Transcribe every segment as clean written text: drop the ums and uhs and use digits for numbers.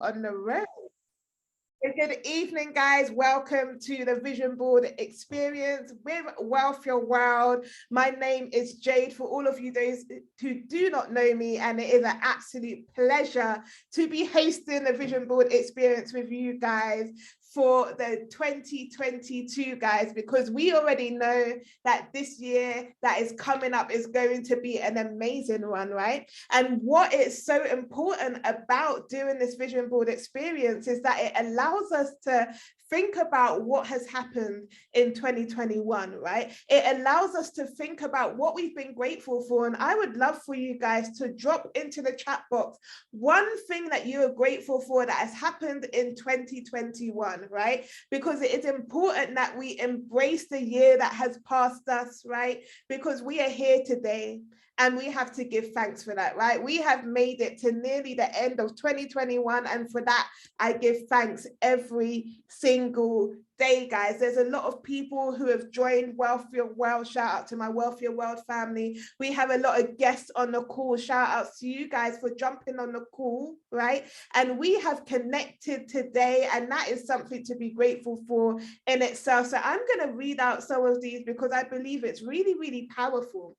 on the road. Good evening, guys. Welcome to the Vision Board Experience with Wealth Your World. My name is Jade, for all of you those who do not know me, and it is an absolute pleasure to be hosting the Vision Board Experience with you guys for the 2022, guys, because we already know that this year that is coming up is going to be an amazing one, right? And what is so important about doing this Vision Board Experience is that it allows us to think about what has happened in 2021, right? It allows us to think about what we've been grateful for. And I would love for you guys to drop into the chat box one thing that you are grateful for that has happened in 2021, right? Because it is important that we embrace the year that has passed us, right? Because we are here today. And we have to give thanks for that, right? We have made it to nearly the end of 2021. And for that, I give thanks every single day, guys. There's a lot of people who have joined Wealth Your World. Shout out to my Wealth Your World family. We have a lot of guests on the call. Shout out to you guys for jumping on the call, right? And we have connected today, and that is something to be grateful for in itself. So I'm going to read out some of these because I believe it's really, really powerful,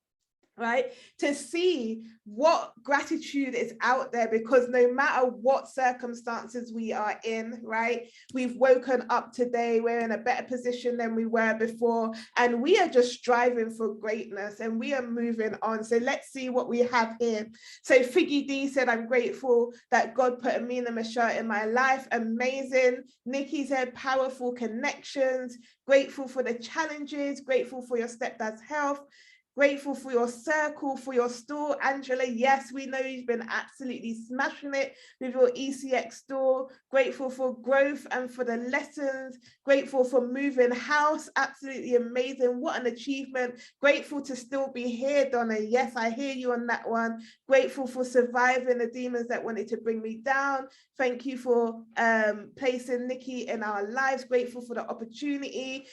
right? To see what gratitude is out there, because no matter what circumstances we are in, right? We've woken up today, we're in a better position than we were before, and we are just striving for greatness and we are moving on. So let's see what we have here. So Figgy D said, I'm grateful that God put Amina Mashar in my life. Amazing. Nikki said, powerful connections, grateful for the challenges, grateful for your stepdad's health, grateful for your circle, for your store. Angela, yes, we know you've been absolutely smashing it with your ECX store. Grateful for growth and for the lessons. Grateful for moving house. Absolutely amazing. What an achievement. Grateful to still be here, Donna. Yes, I hear you on that one. Grateful for surviving the demons that wanted to bring me down. Thank you for placing Nikki in our lives. Grateful for the opportunity.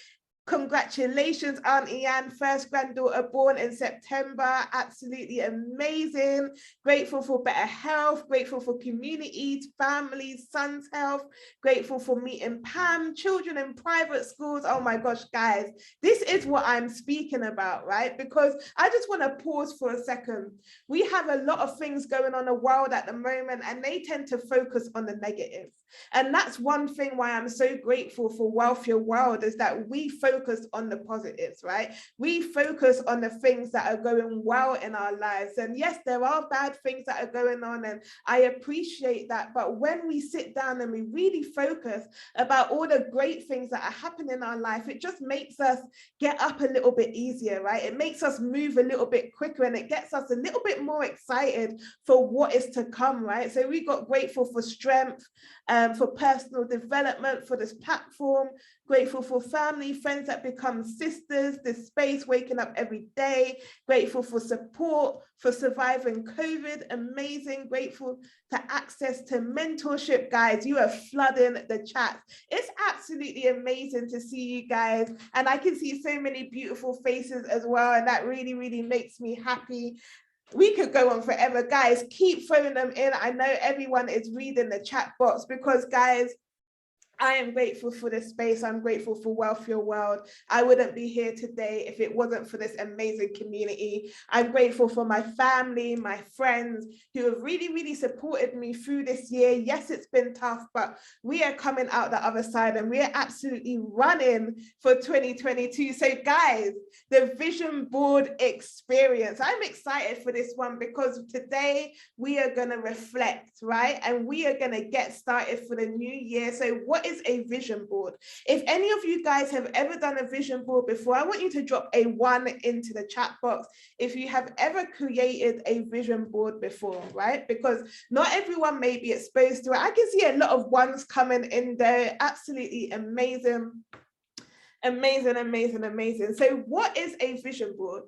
Congratulations, Auntie Anne, first granddaughter born in September. Absolutely amazing. Grateful for better health, grateful for communities, families, son's health, grateful for meeting Pam, children in private schools. Oh my gosh, guys, this is what I'm speaking about, right? Because I just want to pause for a second. We have a lot of things going on in the world at the moment, and they tend to focus on the negative. And that's one thing why I'm so grateful for Wealth Your World, is that we focus on the positives, right? We focus on the things that are going well in our lives. And yes, there are bad things that are going on, and I appreciate that. But when we sit down and we really focus about all the great things that are happening in our life, it just makes us get up a little bit easier, right? It makes us move a little bit quicker, and it gets us a little bit more excited for what is to come, right? So we got grateful for strength, for personal development, for this platform, grateful for family, friends that become sisters, this space, waking up every day, grateful for support, for surviving COVID, amazing, grateful to access to mentorship. Guys, you are flooding the chat. It's absolutely amazing to see you guys, and I can see so many beautiful faces as well, and that really, really makes me happy. We could go on forever, guys. Keep throwing them in. I know everyone is reading the chat box, because guys, I am grateful for this space. I'm grateful for Wealth Your World. I wouldn't be here today if it wasn't for this amazing community. I'm grateful for my family, my friends who have really, really supported me through this year. Yes, it's been tough, but we are coming out the other side, and we are absolutely running for 2022. So guys, the Vision Board Experience. I'm excited for this one because today we are going to reflect, right? And we are going to get started for the new year. So what is a vision board? If any of you guys have ever done a vision board before, I want you to drop a 1 into the chat box if you have ever created a vision board before, right? Because not everyone may be exposed to it. I can see a lot of ones coming in there. Absolutely amazing. Amazing, amazing, amazing. So what is a vision board?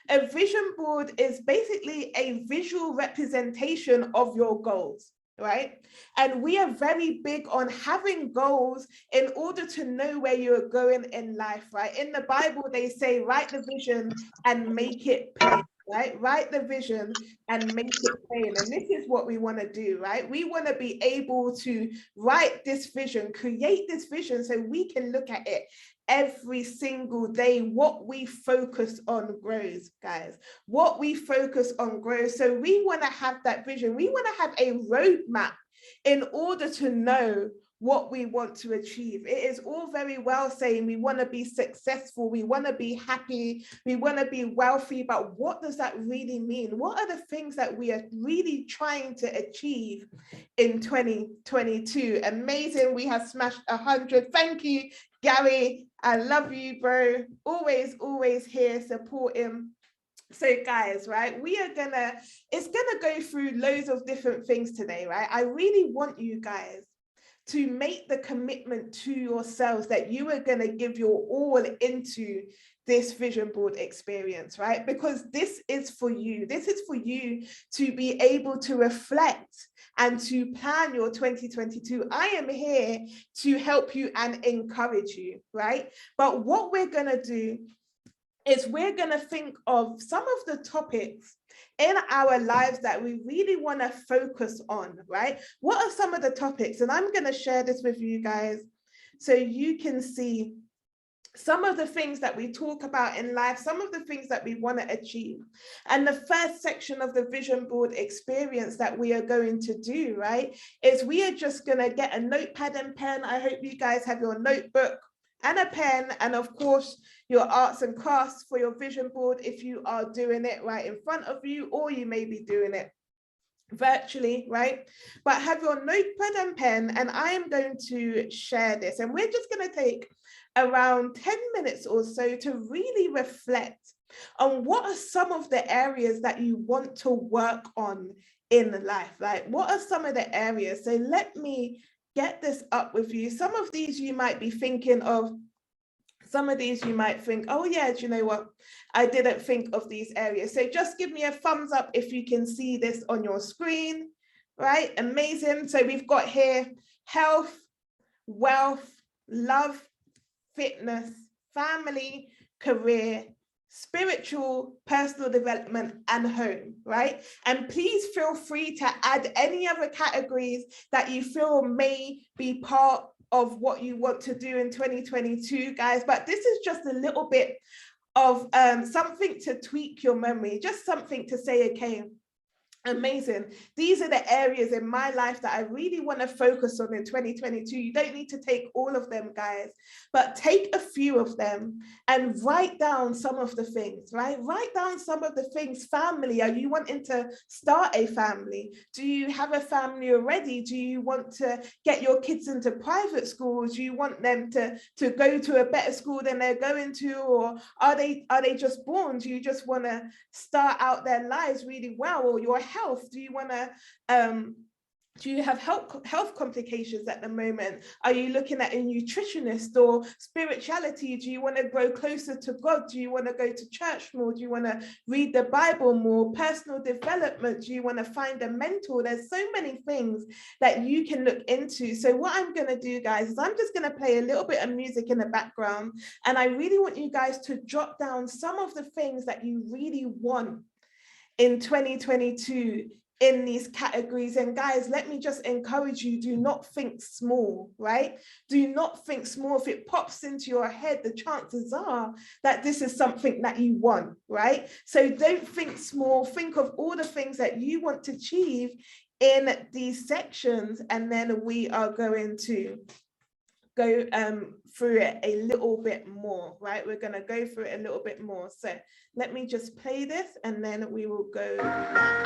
A vision board is basically a visual representation of your goals, right? And we are very big on having goals in order to know where you're going in life, right? In the Bible, they say, write the vision and make it plain. right? Write the vision and make it plain. And this is what we want to do, right? We want to be able to write this vision, create this vision so we can look at it every single day. What we focus on grows, guys. What we focus on grows. So we want to have that vision. We want to have a roadmap in order to know what we want to achieve. It is all very well saying we want to be successful, we want to be happy, we want to be wealthy, but what does that really mean? What are the things that we are really trying to achieve in 2022? Amazing, we have smashed 100. Thank you, Gary. I love you, bro. Always here supporting. So guys, right, it's gonna go through loads of different things today, right? I really want you guys to make the commitment to yourselves that you are going to give your all into this vision board experience, right? Because this is for you. This is for you to be able to reflect and to plan your 2022. I am here to help you and encourage you, right? But what we're going to do is we're going to think of some of the topics in our lives that we really want to focus on, right? What are some of the topics? And I'm going to share this with you guys so you can see some of the things that we talk about in life, some of the things that we want to achieve. And the first section of the vision board experience that we are going to do, right, is we are just going to get a notepad and pen. I hope you guys have your notebook and a pen, and of course your arts and crafts for your vision board if you are doing it right in front of you, or you may be doing it virtually, right? But have your notepad and pen, and I am going to share this, and we're just going to take around 10 minutes or so to really reflect on what are some of the areas that you want to work on in life. Like, what are some of the areas? So let me get this up with you. Some of these you might be thinking of. Some of these you might think, oh yeah, do you know what? I didn't think of these areas. So just give me a thumbs up if you can see this on your screen, right? Amazing. So we've got here health, wealth, love, fitness, family, career, spiritual, personal development, and home, right? And please feel free to add any other categories that you feel may be part of what you want to do in 2022, guys. But this is just a little bit of something to tweak your memory, just something to say, okay, amazing. These are the areas in my life that I really want to focus on in 2022. You don't need to take all of them, guys, but take a few of them and write down some of the things, right? Write down some of the things. Family, are you wanting to start a family? Do you have a family already? Do you want to get your kids into private schools? Do you want them to go to a better school than they're going to? Or are they just born? Do you just want to start out their lives really well? Or your health, do you want to do you have health complications at the moment? Are you looking at a nutritionist? Or spirituality, do you want to grow closer to God? Do you want to go to church more? Do you want to read the Bible more? Personal development, do you want to find a mentor? There's so many things that you can look into. So what I'm going to do, guys, is I'm just going to play a little bit of music in the background, and I really want you guys to jot down some of the things that you really want in 2022 in these categories. And guys, let me just encourage you, do not think small, right? Do not think small. If it pops into your head, the chances are that this is something that you want, right? So don't think small. Think of all the things that you want to achieve in these sections, and then we are going to go through it a little bit more, right? We're going to go through it a little bit more. So let me just play this, and then we will go now.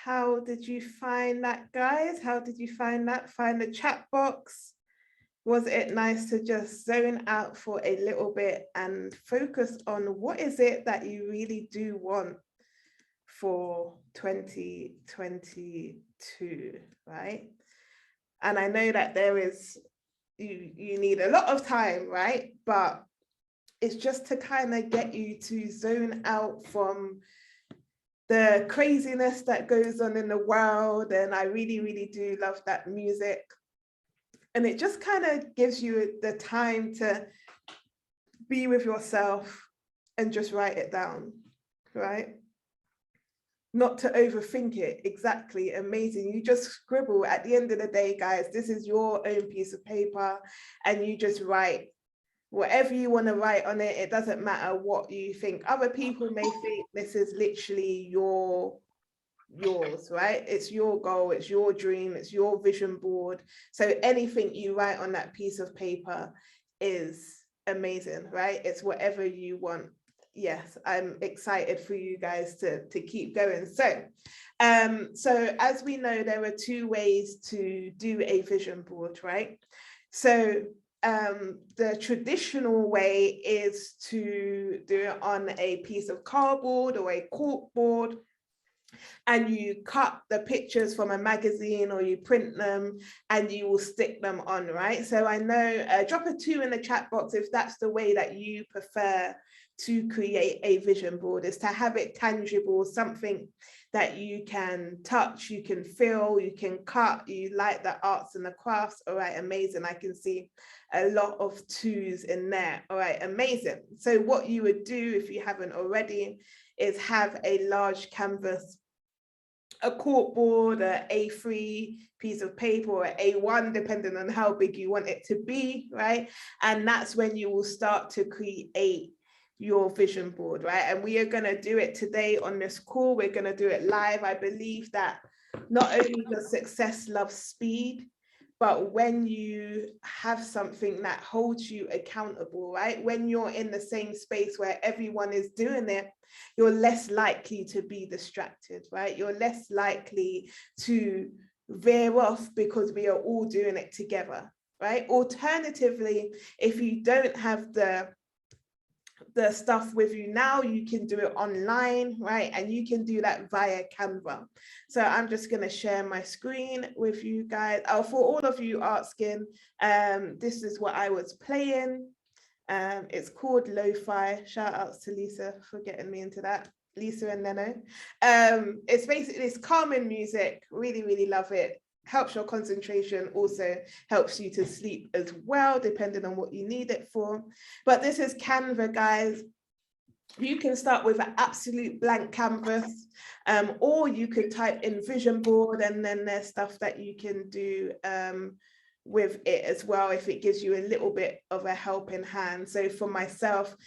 How did you find that, guys? How did you find that? Find the chat box. Was it nice to just zone out for a little bit and focus on what is it that you really do want for 2022, right? And I know that there is, you need a lot of time, right? But it's just to kind of get you to zone out from the craziness that goes on in the world. And I really, really do love that music. And it just kind of gives you the time to be with yourself and just write it down, right? Not to overthink it. Exactly. Amazing. You just scribble. At the end of the day, guys, this is your own piece of paper and you just write whatever you want to write on it. It doesn't matter what you think. Other people may think this is literally yours, right? It's your goal, it's your dream, it's your vision board. So anything you write on that piece of paper is amazing, right? It's whatever you want. Yes, I'm excited for you guys to keep going. So as we know, there are two ways to do a vision board, right? So the traditional way is to do it on a piece of cardboard or a cork board, and you cut the pictures from a magazine or you print them and you will stick them on, right? So I know, drop a 2 in the chat box if that's the way that you prefer to create a vision board, is to have it tangible, something that you can touch, you can feel, you can cut, you like the arts and the crafts. All right, amazing. I can see a lot of 2s in there. All right, amazing. So what you would do if you haven't already is have a large canvas, a corkboard, a A3 piece of paper, or A1, depending on how big you want it to be, right? And that's when you will start to create your vision board, right? And we are going to do it today on this call. We're going to do it live. I believe that not only does success love speed, but when you have something that holds you accountable, right? When you're in the same space where everyone is doing it, you're less likely to be distracted, right? You're less likely to veer off because we are all doing it together, right? Alternatively, if you don't have the stuff with you now, you can do it online, right? And you can do that via Canva. So I'm just going to share my screen with you guys. Oh, for all of you asking, this is what I was playing. It's called Lo-Fi. Shout outs to Lisa for getting me into that. Lisa and Neno. It's basically, it's calming music. Really, really love it. Helps your concentration, also helps you to sleep as well, depending on what you need it for. But this is Canva, guys. You can start with an absolute blank canvas, or you could type in vision board, and then there's stuff that you can do with it as well, if it gives you a little bit of a helping hand. So for myself,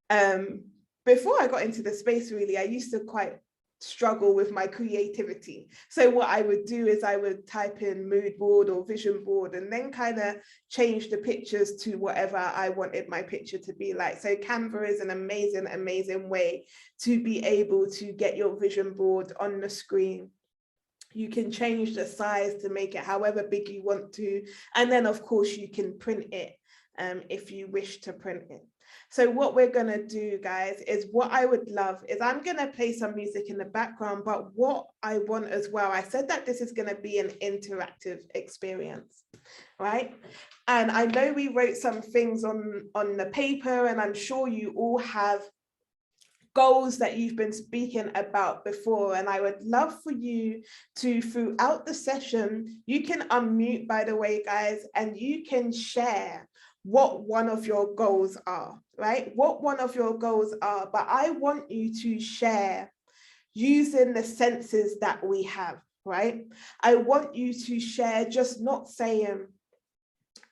before I got into the space, really, I used to quite struggle with my creativity. So what I would do is I would type in mood board or vision board, and then kind of change the pictures to whatever I wanted my picture to be like. So Canva is an amazing, amazing way to be able to get your vision board on the screen. You can change the size to make it however big you want to. And then of course you can print it if you wish to print it. So what we're going to do, guys, is what I would love is I'm going to play some music in the background, but what I want as well, I said that this is going to be an interactive experience, right? And I know we wrote some things on the paper, and I'm sure you all have goals that you've been speaking about before. And I would love for you to, throughout the session, you can unmute, by the way, guys, and you can share what one of your goals are, right? What one of your goals are, but I want you to share using the senses that we have, right? I want you to share, just not saying,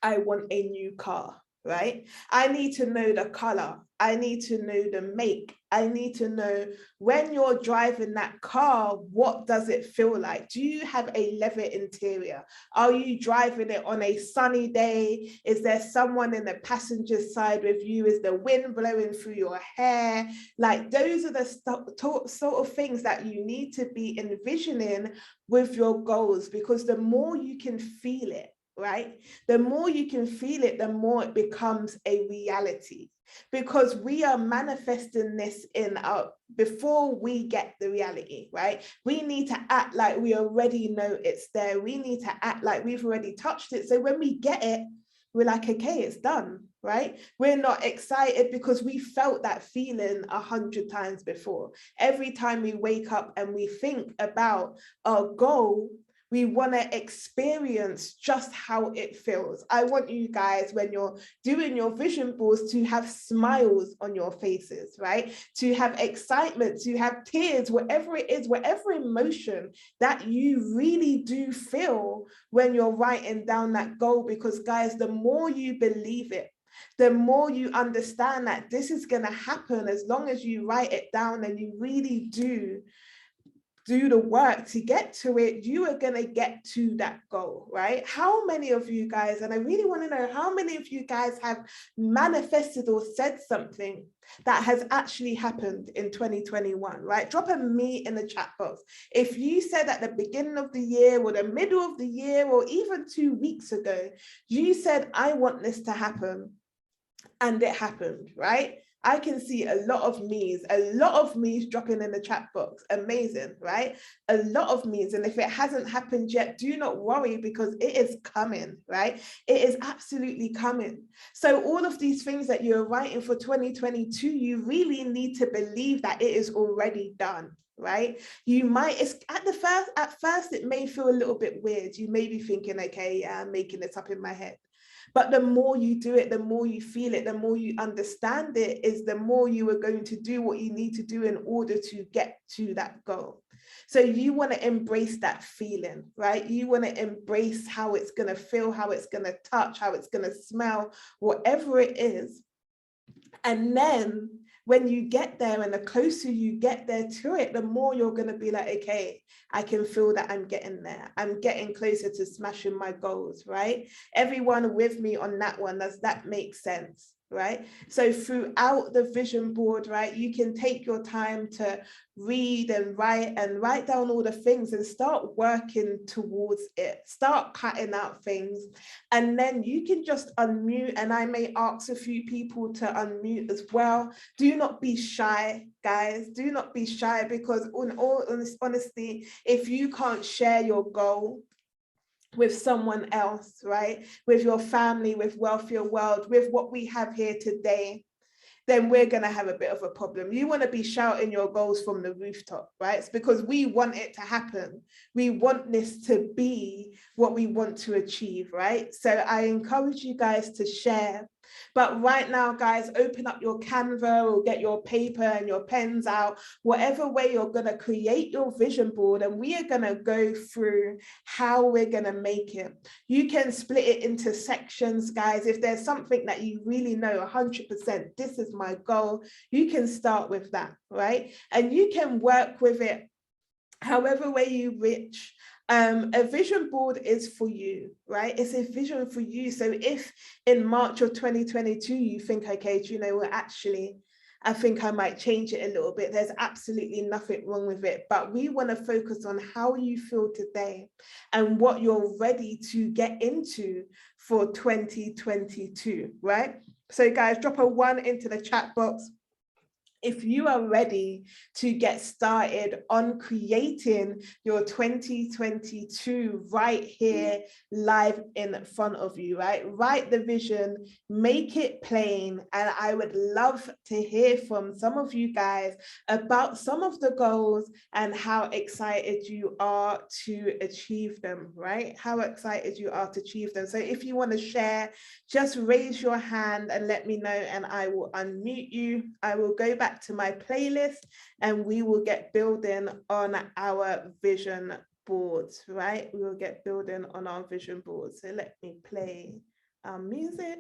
I want a new car, right? I need to know the color. I need to know the make. I need to know when you're driving that car, what does it feel like? Do you have a leather interior? Are you driving it on a sunny day? Is there someone in the passenger side with you? Is the wind blowing through your hair? Like, those are the sort of things that you need to be envisioning with your goals, because the more you can feel it, right? The more you can feel it, the more it becomes a reality, because we are manifesting this in our, before we get the reality, right? We need to act like we already know it's there. We need to act like we've already touched it. So when we get it, we're like, okay, it's done, right? We're not excited because we felt that feeling 100 times before. Every time we wake up and we think about our goal, we want to experience just how it feels. I want you guys, when you're doing your vision boards, to have smiles on your faces, right? To have excitement, to have tears, whatever it is, whatever emotion that you really do feel when you're writing down that goal. Because guys, the more you believe it, the more you understand that this is going to happen as long as you write it down and you really do the work to get to it, you are going to get to that goal, right? How many of you guys, and I really want to know how many of you guys have manifested or said something that has actually happened in 2021, right? Drop a me in the chat box. If you said at the beginning of the year or the middle of the year or even 2 weeks ago, you said, I want this to happen, and it happened, right? I can see a lot of me's dropping in the chat box. Amazing, right? A lot of me's. And if it hasn't happened yet, do not worry, because it is coming, right? It is absolutely coming. So all of these things that you're writing for 2022, you really need to believe that it is already done, right? You might, at first it may feel a little bit weird. You may be thinking, okay, yeah, I'm making this up in my head. But the more you do it, the more you feel it, the more you understand it, is the more you are going to do what you need to do in order to get to that goal. So you want to embrace that feeling, right? You want to embrace how it's going to feel, how it's going to touch, how it's going to smell, whatever it is. And then when you get there, and the closer you get there to it, the more you're going to be like, okay, I can feel that I'm getting there. I'm getting closer to smashing my goals, right? Everyone with me on that one, does that make sense? Right? So throughout the vision board, right, you can take your time to read and write down all the things and start working towards it. Start cutting out things, and then you can just unmute, and I may ask a few people to unmute as well. Do not be shy, guys. Do not be shy, because in all honesty, if you can't share your goal with someone else, right, with your family, with Wealth Your World, with what we have here today, then we're going to have a bit of a problem. You want to be shouting your goals from the rooftop, right? It's because we want it to happen. We want this to be what we want to achieve, right? So I encourage you guys to share. But right now, guys, open up your Canva or get your paper and your pens out, whatever way you're going to create your vision board, and we are going to go through how we're going to make it. You can split it into sections, guys. If there's something that you really know 100%, this is my goal, you can start with that, right? And you can work with it however way you wish. A vision board is for you, right? It's a vision for you. So if in March of 2022, you think, okay, do you know what, actually, I think I might change it a little bit, there's absolutely nothing wrong with it. But we want to focus on how you feel today and what you're ready to get into for 2022, right? So guys, drop a 1 into the chat box if you are ready to get started on creating your 2022 right here, live in front of you, right? Write the vision, make it plain. And I would love to hear from some of you guys about some of the goals and how excited you are to achieve them, right? How excited you are to achieve them. So if you want to share, just raise your hand and let me know, and I will unmute you. I will go back to my playlist and we will get building on our vision boards, right? We will get building on our vision boards. So let me play our music.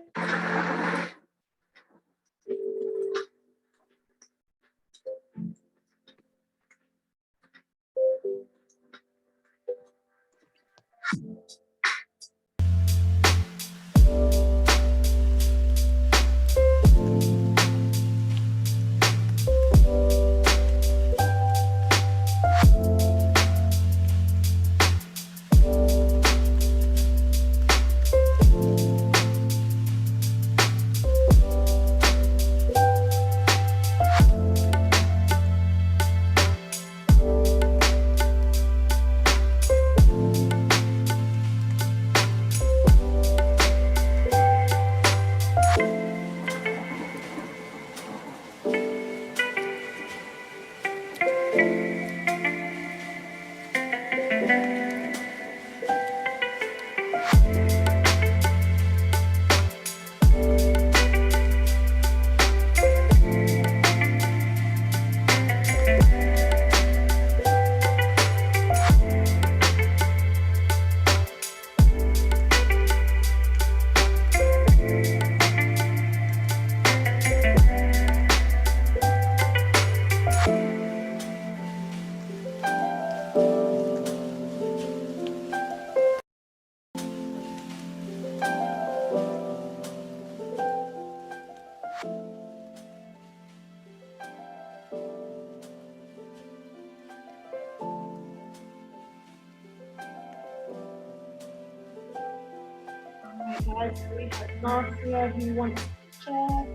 Guys, we have Marcia who wants to share.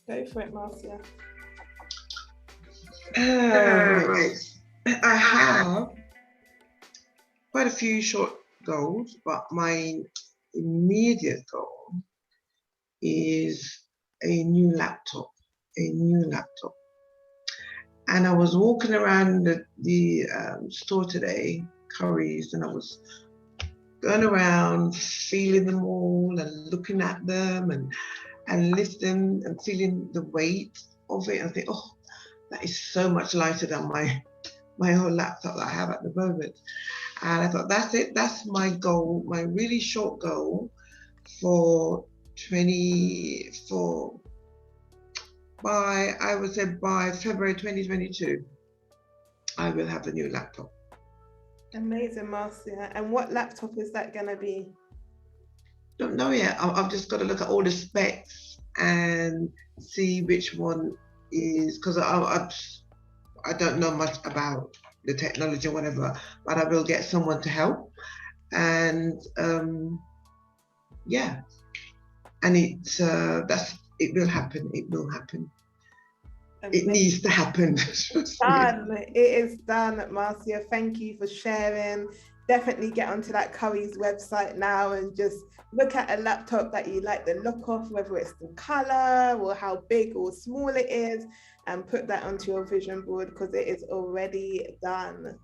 Go for it, Marcia. Right. I have quite a few short goals, but my immediate goal is a new laptop. And I was walking around the store today, Curry's, and I was going around feeling them all and looking at them and lifting and feeling the weight of it. And I think, oh, that is so much lighter than my whole laptop that I have at the moment. And I thought, that's it. That's my goal, my really short goal for I would say by February 2022, I will have a new laptop. Amazing, Marcia. And what laptop is that going to be? Don't know yet. I've just got to look at all the specs and see which one is, because I don't know much about the technology or whatever, but I will get someone to help. And yeah, and it will happen. It will happen. It needs to happen. Done. It is done, Marcia. Thank you for sharing. Definitely get onto that Curry's website now and just look at a laptop that you like the look of, whether it's the color or how big or small it is, and put that onto your vision board because it is already done.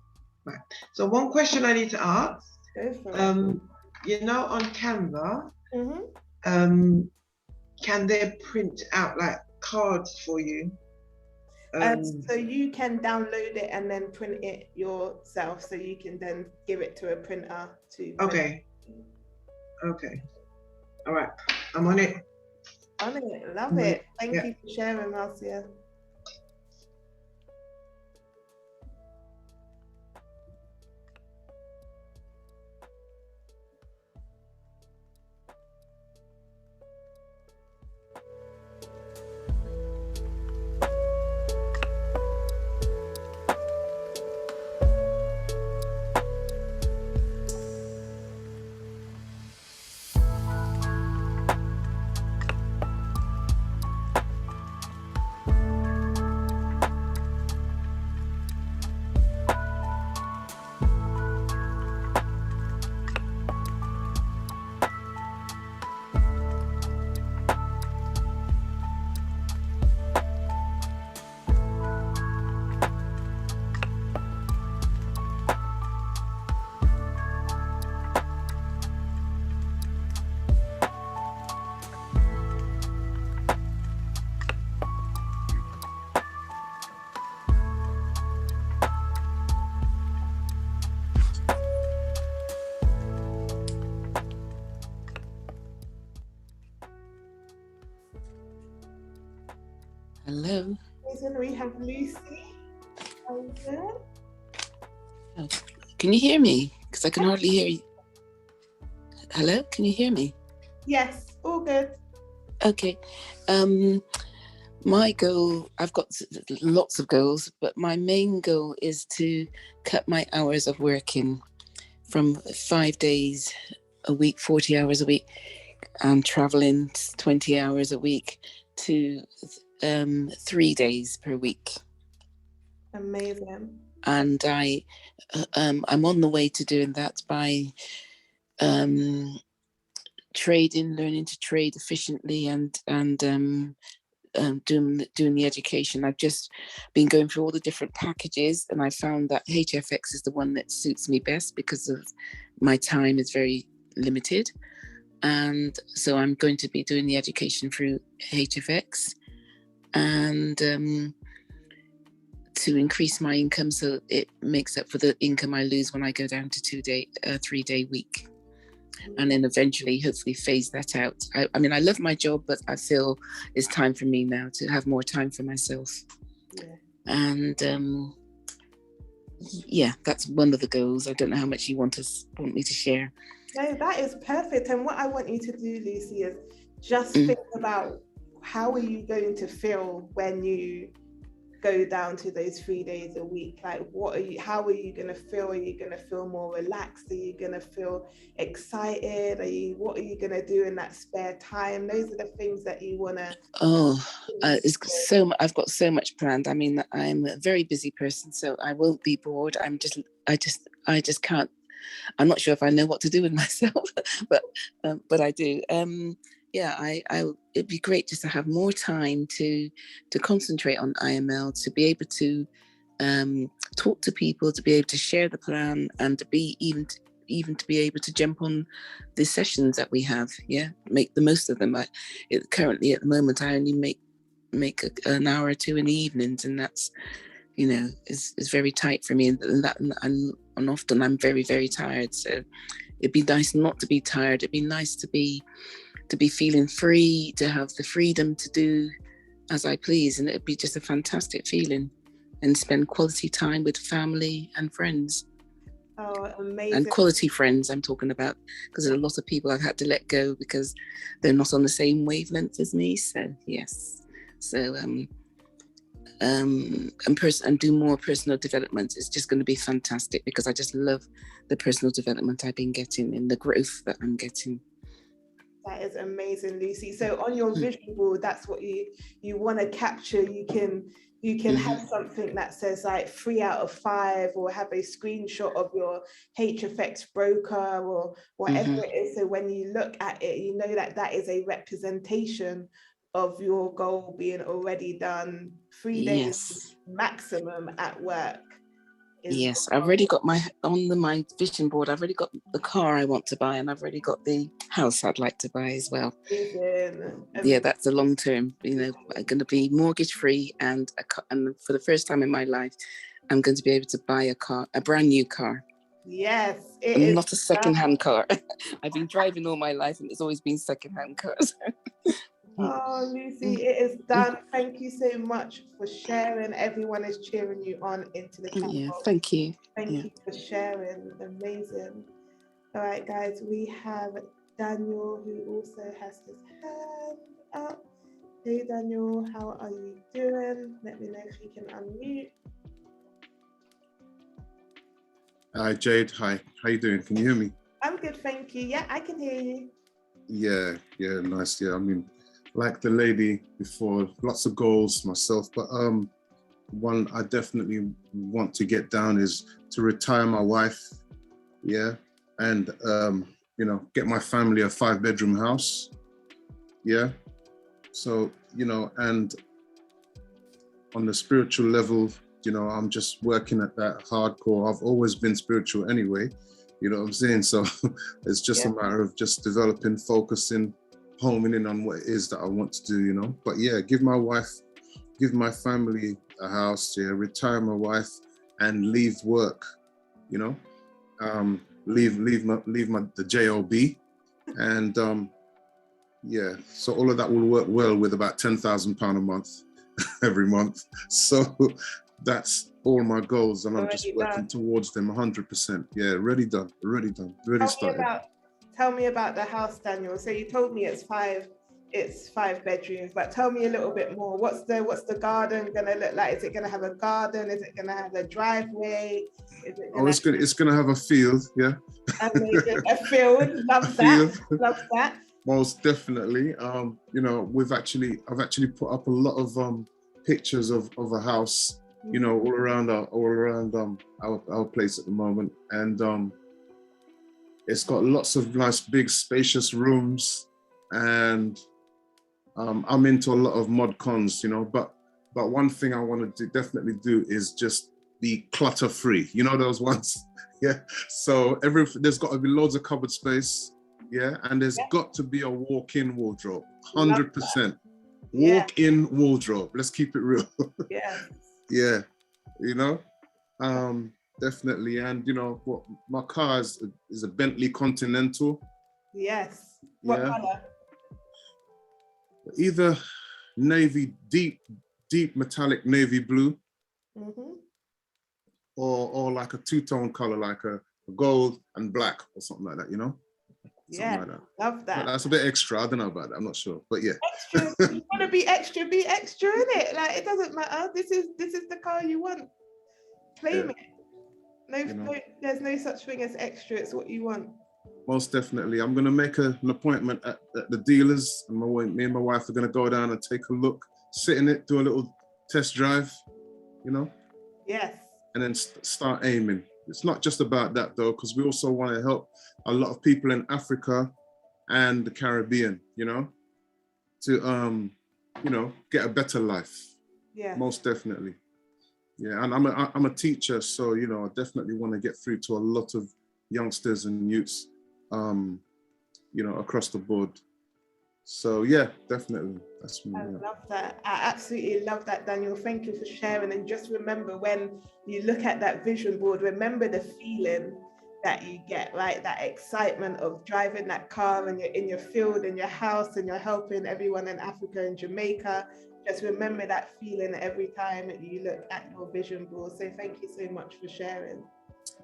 Right. So one question I need to ask. Go for it. You know, on Canva, Mm-hmm. Can they print out like cards for you? So you can download it and then print it yourself. So you can then give it to a printer to. Okay. All right. I'm on it. Love it. Thank you for sharing, Marcia. Hello. We have Lucy. Oh, can you hear me? Because I can hardly hear you. Hello, can you hear me? Yes, all good. Okay. My goal, I've got lots of goals, but my main goal is to cut my hours of working from 5 days a week, 40 hours a week, and traveling 20 hours a week to 3 days per week. Amazing. And I'm on the way to doing that by trading, learning to trade efficiently, and doing the education. I've just been going through all the different packages, and I found that HFX is the one that suits me best because of my time is very limited. And so I'm going to be doing the education through HFX, and to increase my income so it makes up for the income I lose when I go down to 3-day week. And then eventually, hopefully, phase that out. I mean, I love my job, but I feel it's time for me now to have more time for myself. Yeah. And yeah, that's one of the goals. I don't know how much you want me to share. No, that is perfect. And what I want you to do, Lucy, is just think about how are you going to feel when you go down to those 3 days a week? Like, how are you going to feel? Are you going to feel more relaxed? Are you going to feel excited? What are you going to do in that spare time? Those are the things that you want to. I've got so much planned. I mean, I'm a very busy person, so I won't be bored. I just can't. I'm not sure if I know what to do with myself, but I do. It'd be great just to have more time to concentrate on IML, to be able to talk to people, to be able to share the plan, and to be even to be able to jump on the sessions that we have. Make the most of them. Currently at the moment I only make an hour or two in the evenings, and that's, is very tight for me, and often I'm very, very tired. So it'd be nice not to be tired. It'd be nice to be feeling free, to have the freedom to do as I please, and it'd be just a fantastic feeling, and spend quality time with family and friends. Oh, amazing. And quality friends I'm talking about, because there are a lot of people I've had to let go because they're not on the same wavelength as me. So yes, and do more personal development. It's just going to be fantastic, because I just love the personal development I've been getting and the growth that I'm getting. That is amazing, Lucy. So on your vision board, that's what you want to capture. You can have something that says like 3 out of 5, or have a screenshot of your HFX broker or whatever it is. So when you look at it, you know that is a representation of your goal being already done. 3 days maximum at work. Yes, I've already got my vision board. I've already got the car I want to buy, and I've already got the house I'd like to buy as well. Yeah, that's a long term. I'm going to be mortgage free, and for the first time in my life, I'm going to be able to buy a brand new car. Yes, not a second-hand car. I've been driving all my life, and it's always been second-hand cars. Oh, Lucy, it is done. Thank you so much for sharing. Everyone is cheering you on into the chat box. Thank you. Thank you for sharing. Amazing. All right, guys, we have Daniel, who also has his hand up. Hey, Daniel, how are you doing? Let me know if you can unmute. Hi, Jade. Hi. How you doing? Can you hear me? I'm good, thank you. Yeah, I can hear you. Yeah, nice. Yeah, I mean, like the lady before, lots of goals myself, but one I definitely want to get down is to retire my wife, and get my family a 5-bedroom house, so and on the spiritual level, I'm just working at that hardcore. I've always been spiritual anyway, you know what I'm saying? So it's just a matter of just developing, focusing, homing in on what it is that I want to do, But give my family a house, retire my wife, and leave work, leave the job, and so all of that will work well with about £10,000 a month every month. So that's all my goals, and I'm just working towards them 100%. Already done, already started. Tell me about the house, Daniel. So you told me it's 5 bedrooms, but tell me a little bit more. What's the garden gonna look like? Is it gonna have a garden? Is it gonna have a driveway? It's gonna have a field, Amazing. A field, love that. Most definitely. I've actually put up a lot of pictures of a house, all around our place at the moment, and it's got lots of nice, big, spacious rooms, and I'm into a lot of mod cons, but one thing I want to definitely do is just be clutter free. Those ones, So there's got to be loads of cupboard space, and there's got to be a walk-in wardrobe, 100%. Walk-in wardrobe. Let's keep it real. Definitely. And what my car is a Bentley Continental. Yes. What color? Either navy, deep metallic navy blue, or like a two-tone color, like a gold and black or something like that. Yeah, like that. love But that. that's a bit extra. I don't know about that. I'm not sure, but yeah. Extra, you want to be extra, innit? Like, it doesn't matter. This is the car you want. Claim Yeah. it. No, there's no such thing as extra. It's what you want. Most definitely. I'm gonna make an appointment at the dealers, and me and my wife are gonna go down and take a look, sit in it, do a little test drive, Yes. and then start aiming. It's not just about that though, because we also want to help a lot of people in Africa and the Caribbean, to get a better life. Yeah. Most definitely. Yeah, and I'm a teacher, so I definitely want to get through to a lot of youngsters and youths, across the board. So yeah, definitely. That's me. I love that. I absolutely love that, Daniel. Thank you for sharing. And just remember, when you look at that vision board, remember the feeling that you get, right? That excitement of driving that car and you're in your field, in your house, and you're helping everyone in Africa and Jamaica. Just remember that feeling every time you look at your vision board. So thank you so much for sharing.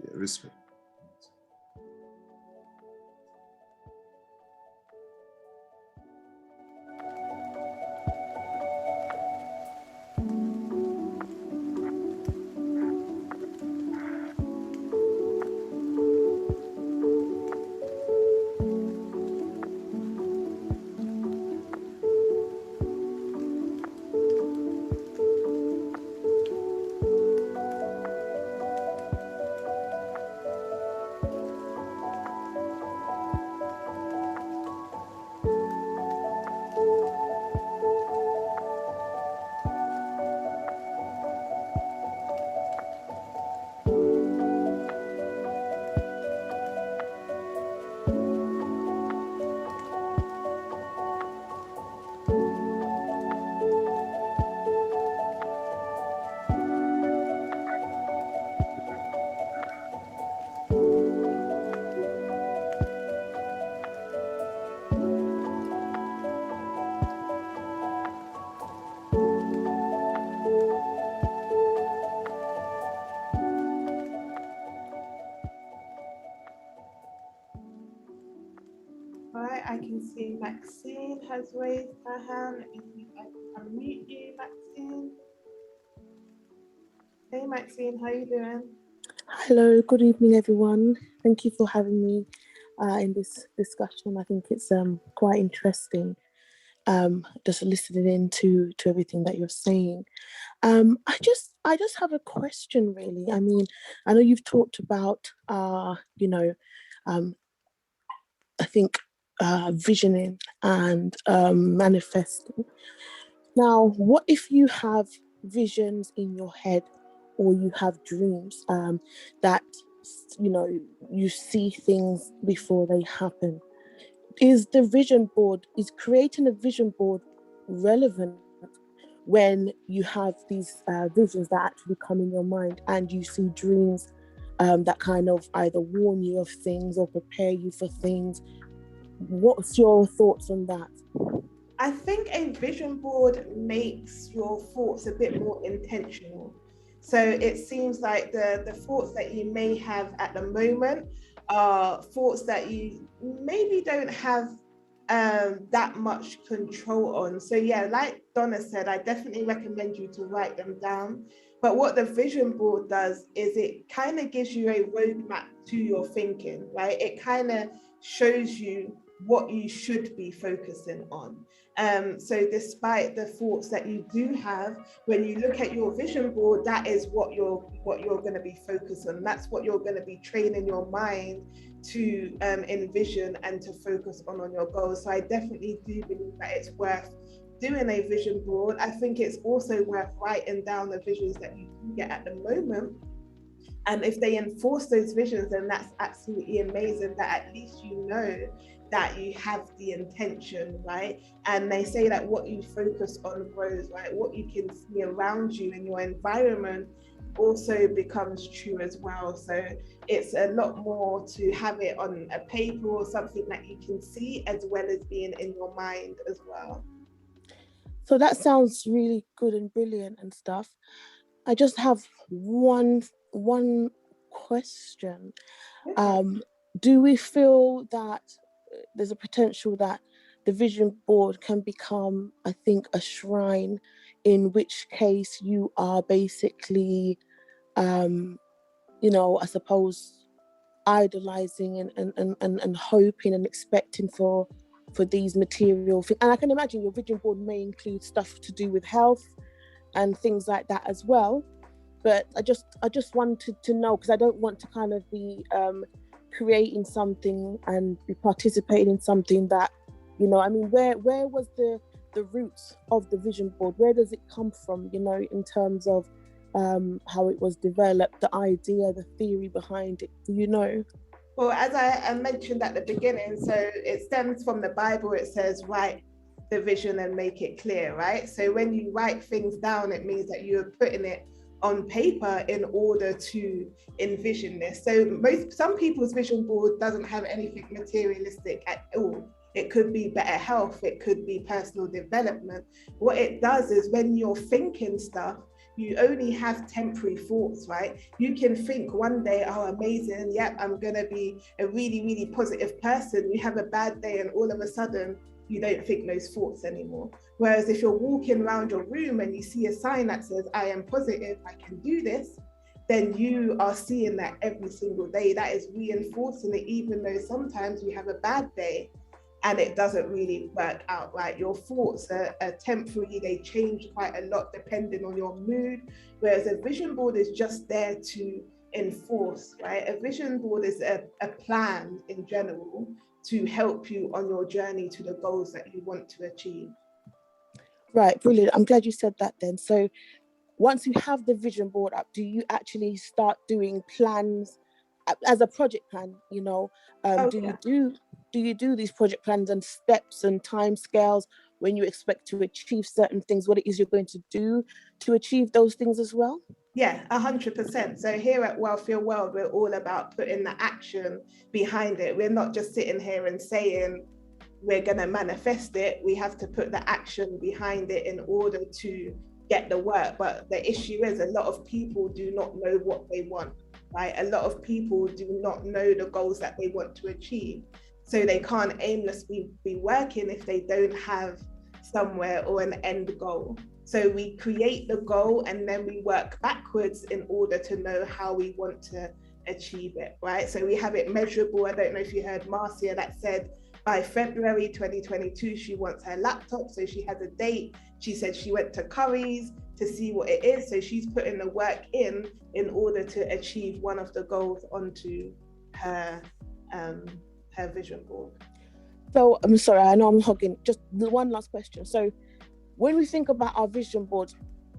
Yeah, respect. All right, I can see Maxine has raised her hand. If I can unmute you, Maxine. Hey, Maxine, how you doing? Hello, good evening, everyone. Thank you for having me in this discussion. I think it's quite interesting. Just listening into everything that you're saying. I just have a question, really. I mean, I know you've talked about I think visioning and manifesting. Now, what if you have visions in your head, or you have dreams that you see things before they happen? Is creating a vision board relevant when you have these visions that actually come in your mind, and you see dreams that kind of either warn you of things or prepare you for things? What's your thoughts on that? I think a vision board makes your thoughts a bit more intentional. So it seems like the thoughts that you may have at the moment are thoughts that you maybe don't have that much control on. So yeah, like Donna said, I definitely recommend you to write them down. But what the vision board does is it kind of gives you a roadmap to your thinking, right? It kind of shows you what you should be focusing on. So despite the thoughts that you do have, when you look at your vision board, that is what you're going to be focused on. That's what you're going to be training your mind to envision and to focus on your goals. So I definitely do believe that it's worth doing a vision board. I think it's also worth writing down the visions that you do get at the moment. And if they enforce those visions, then that's absolutely amazing, that at least you know that you have the intention, right? And they say that what you focus on grows, right? What you can see around you in your environment also becomes true as well. So it's a lot more to have it on a paper or something that you can see, as well as being in your mind as well. So that sounds really good and brilliant and stuff. I just have one question. Do we feel that there's a potential that the vision board can become, I think, a shrine, in which case you are basically, you know, I suppose, idolizing and hoping and expecting for these material things. And I can imagine your vision board may include stuff to do with health and things like that as well. But I just wanted to know, because I don't want to kind of be creating something and be participating in something that, you know, I mean, where was the roots of the vision board? Where does it come from, you know, in terms of how it was developed, the idea, the theory behind it, you know? Well, as I mentioned at the beginning, so it stems from the Bible. It says, write the vision and make it clear, right? So when you write things down, it means that you're putting it on paper in order to envision this. So some people's vision board doesn't have anything materialistic at all. It could be better health, it could be personal development. What it does is, when you're thinking stuff, you only have temporary thoughts, right? You can think one day, oh, amazing, yep, I'm gonna be a really, really positive person. You have a bad day and all of a sudden, you don't think those thoughts anymore. Whereas if you're walking around your room and you see a sign that says, I am positive, I can do this, then you are seeing that every single day. That is reinforcing it, even though sometimes you have a bad day and it doesn't really work out right. Your thoughts are temporary, they change quite a lot depending on your mood, whereas a vision board is just there to enforce, right? A vision board is a plan in general to help you on your journey to the goals that you want to achieve. Right, brilliant. I'm glad you said that then. So once you have the vision board up, do you actually start doing plans as a project plan, you know? Do you do these project plans and steps and time scales when you expect to achieve certain things, what it is you're going to do to achieve those things as well? Yeah, 100%. So here at Wealth Your World, we're all about putting the action behind it. We're not just sitting here and saying we're going to manifest it. We have to put the action behind it in order to get the work. But the issue is, a lot of people do not know what they want, right? A lot of people do not know the goals that they want to achieve. So they can't aimlessly be working if they don't have somewhere or an end goal. So we create the goal and then we work backwards in order to know how we want to achieve it, right? So we have it measurable. I don't know if you heard Marcia that said by February 2022, she wants her laptop. So she has a date. She said she went to Curry's to see what it is. So she's putting the work in order to achieve one of the goals onto her vision board. So I'm sorry, I know I'm hogging. Just the one last question. So when we think about our vision board,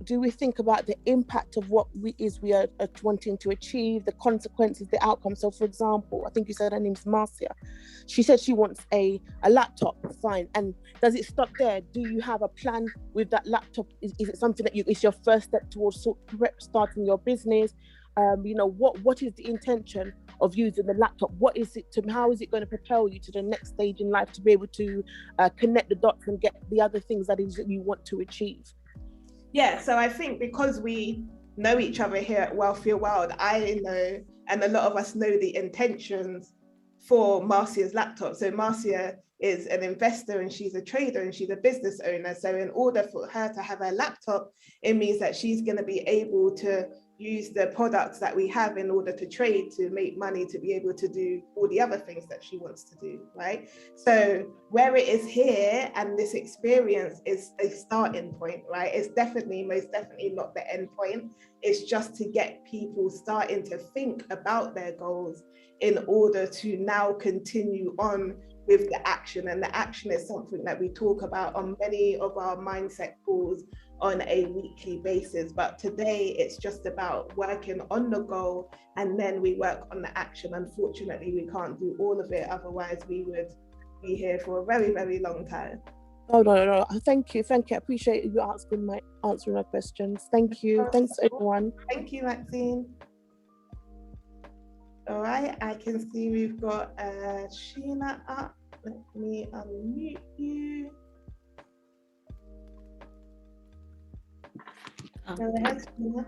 do we think about the impact of what we are wanting to achieve, the consequences, the outcomes? So for example, I think you said her name's Marcia. She said she wants a laptop, fine. And does it stop there? Do you have a plan with that laptop? Is it something that is your first step towards starting your business? You know, what is the intention of using the laptop? How is it going to propel you to the next stage in life to be able to connect the dots and get the other things that you want to achieve? Yeah, so I think because we know each other here at Wealth Your World, I know, and a lot of us know the intentions for Marcia's laptop. So Marcia is an investor and she's a trader and she's a business owner. So in order for her to have her laptop, it means that she's going to be able to use the products that we have in order to trade, to make money, to be able to do all the other things that she wants to do, right? So where it is here, and this experience is a starting point, right? It's most definitely not the end point. It's just to get people starting to think about their goals in order to now continue on with the action. And the action is something that we talk about on many of our mindset calls on a weekly basis. But today it's just about working on the goal and then we work on the action. Unfortunately, we can't do all of it. Otherwise, we would be here for a very, very long time. Oh, no. Thank you. I appreciate you answering my questions. Thank you. Thanks, everyone. Thank you, Maxine. All right, I can see we've got Sheena up. Let me unmute you. Go ahead, Sheena.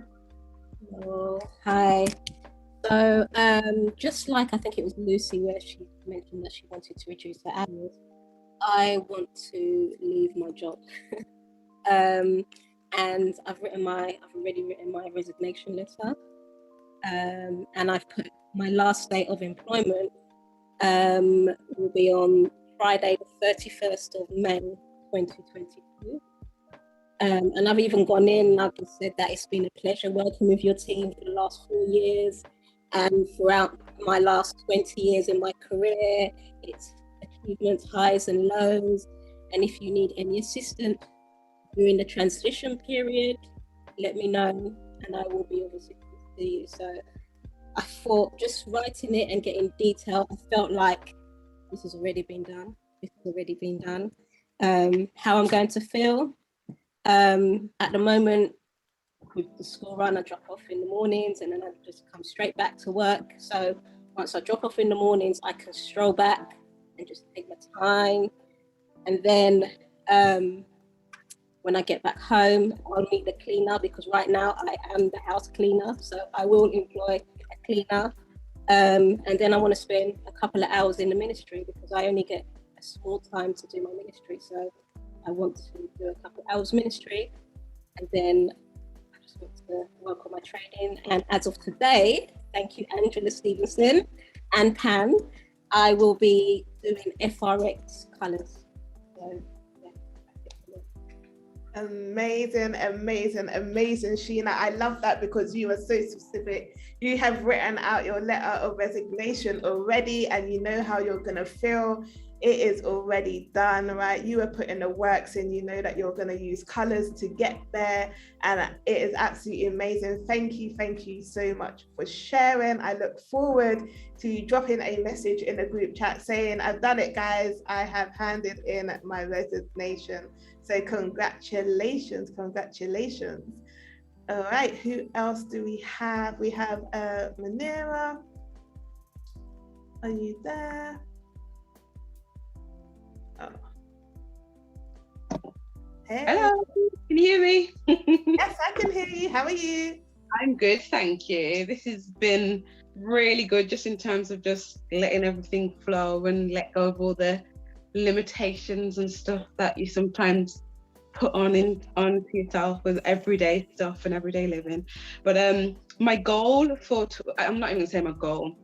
Hello. Hi. So just like I think it was Lucy where she mentioned that she wanted to reduce her hours, I want to leave my job. And I've already written my resignation letter. And I've put my last day of employment will be on Friday the 31st of May 2022. And I've even gone in and I've just said that it's been a pleasure working with your team for the last 4 years and throughout my last 20 years in my career. It's achievements, highs and lows. And if you need any assistance during the transition period, let me know and I will be of assistance to you. So I thought just writing it and getting detail, I felt like this has already been done. How I'm going to feel at the moment with the school run, I drop off in the mornings and then I just come straight back to work. So once I drop off in the mornings, I can stroll back and just take my time. And then when I get back home, I'll meet the cleaner because right now I am the house cleaner. So I will employ a cleaner. And then I want to spend a couple of hours in the ministry because I only get a small time to do my ministry. So I want to do a couple of hours ministry and then I just want to work on my training. And as of today, thank you, Angela Stevenson and Pan, I will be doing FRX colours. So, yeah. Amazing, Sheena. I love that because you are so specific. You have written out your letter of resignation already and you know how you're going to feel. It is already done, right? You are putting the works in, you know that you're going to use colors to get there. And it is absolutely amazing. Thank you so much for sharing. I look forward to dropping a message in the group chat saying, I've done it, guys. I have handed in my resignation. So congratulations. All right, who else do we have? We have Manira. Are you there? Oh. Hey. Hello, can you hear me? Yes, I can hear you. How are you? I'm good, thank you. This has been really good just in terms of just letting everything flow and let go of all the limitations and stuff that you sometimes put onto yourself with everyday stuff and everyday living. But my goal I'm not even gonna say my goal.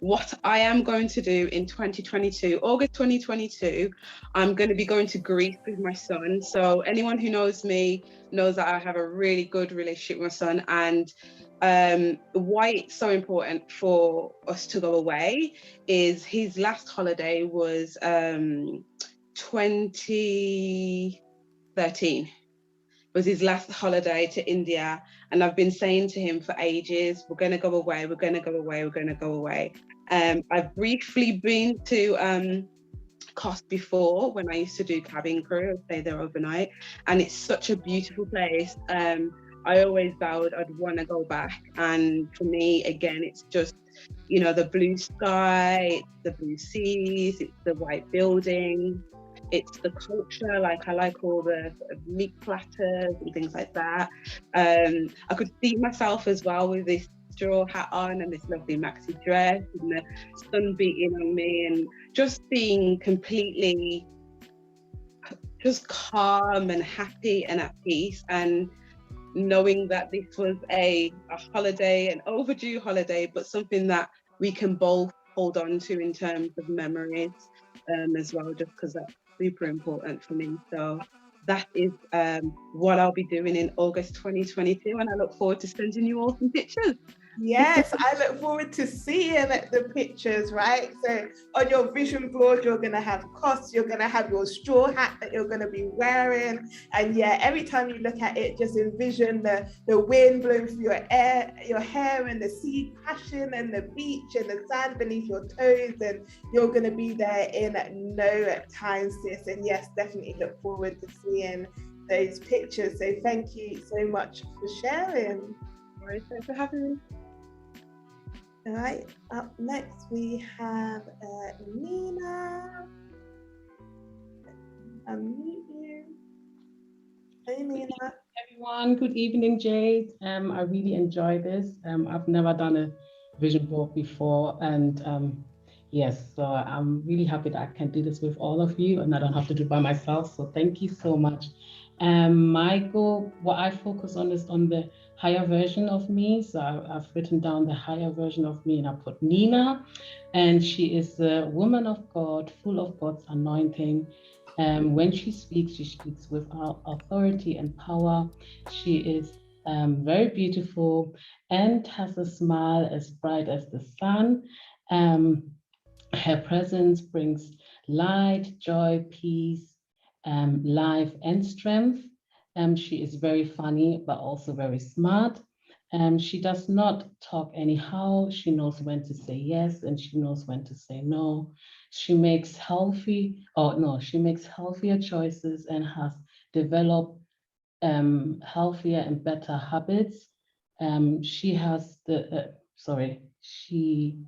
What I am going to do in 2022, August 2022, I'm going to be going to Greece with my son. So anyone who knows me knows that I have a really good relationship with my son, and why it's so important for us to go away is his last holiday was 2013. Was his last holiday to India, and I've been saying to him for ages, we're going to go away. I've briefly been to Kos before when I used to do cabin crew. I'd stay there overnight, and it's such a beautiful place. I always vowed I'd want to go back, and for me, again, it's just, you know, the blue sky, it's the blue seas, it's the white buildings. It's the culture, like I like all the sort of meat platters and things like that. I could see myself as well with this straw hat on and this lovely maxi dress and the sun beating on me and just being completely just calm and happy and at peace, and knowing that this was a holiday, an overdue holiday, but something that we can both hold on to in terms of memories as well, just because that's super important for me. So that is what I'll be doing in August 2022, and I look forward to sending you all some pictures. Yes, I look forward to seeing the pictures, right? So on your vision board, you're going to have Kos, you're going to have your straw hat that you're going to be wearing. And yeah, every time you look at it, just envision the wind blowing through your hair and the sea crashing and the beach and the sand beneath your toes. And you're going to be there in no time, sis. And yes, definitely look forward to seeing those pictures. So thank you so much for sharing. Thanks for having me. All right, up next we have Nina. Unmute you. Hey Nina. everyone. Good evening, Jade. I really enjoy this. I've never done a vision board before, and yes, so I'm really happy that I can do this with all of you, and I don't have to do it by myself. So thank you so much. My goal, what I focus on is on the higher version of me. So I've written down the higher version of me, and I put Nina, and she is a woman of God, full of God's anointing. When she speaks with authority and power. She is very beautiful and has a smile as bright as the sun. Her presence brings light, joy, peace, life, and strength. She is very funny, but also very smart. She does not talk anyhow. She knows when to say yes and she knows when to say no. She makes she makes healthier choices and has developed healthier and better habits. She has she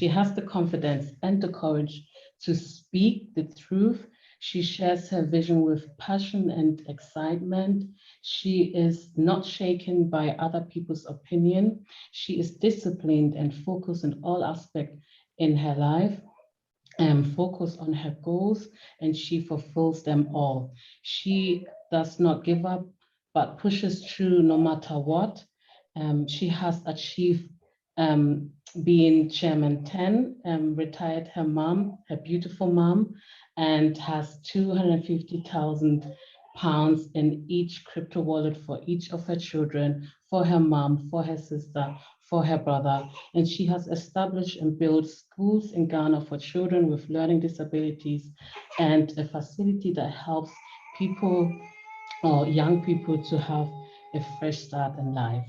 has the confidence and the courage to speak the truth. She shares her vision with passion and excitement. She is not shaken by other people's opinion. She is disciplined and focused in all aspects in her life, focus on her goals, and she fulfills them all. She does not give up, but pushes through no matter what. She has achieved being Chairman 10, retired her mom, her beautiful mom, and has 250,000 pounds in each crypto wallet for each of her children, for her mom, for her sister, for her brother. And she has established and built schools in Ghana for children with learning disabilities and a facility that helps people or young people to have a fresh start in life.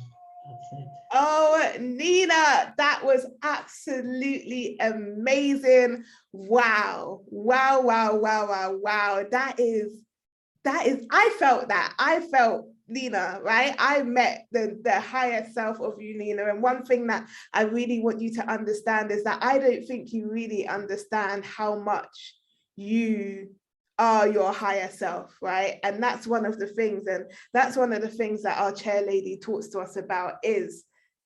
That's it. Oh, Nina, that was absolutely amazing. Wow. Wow, wow, wow, wow, wow. That is, I felt that. I felt Nina, right? I met the higher self of you, Nina. And one thing that I really want you to understand is that I don't think you really understand how much you are your higher self, right? And that's one of the things, and that's one of the things that our chair lady talks to us about, is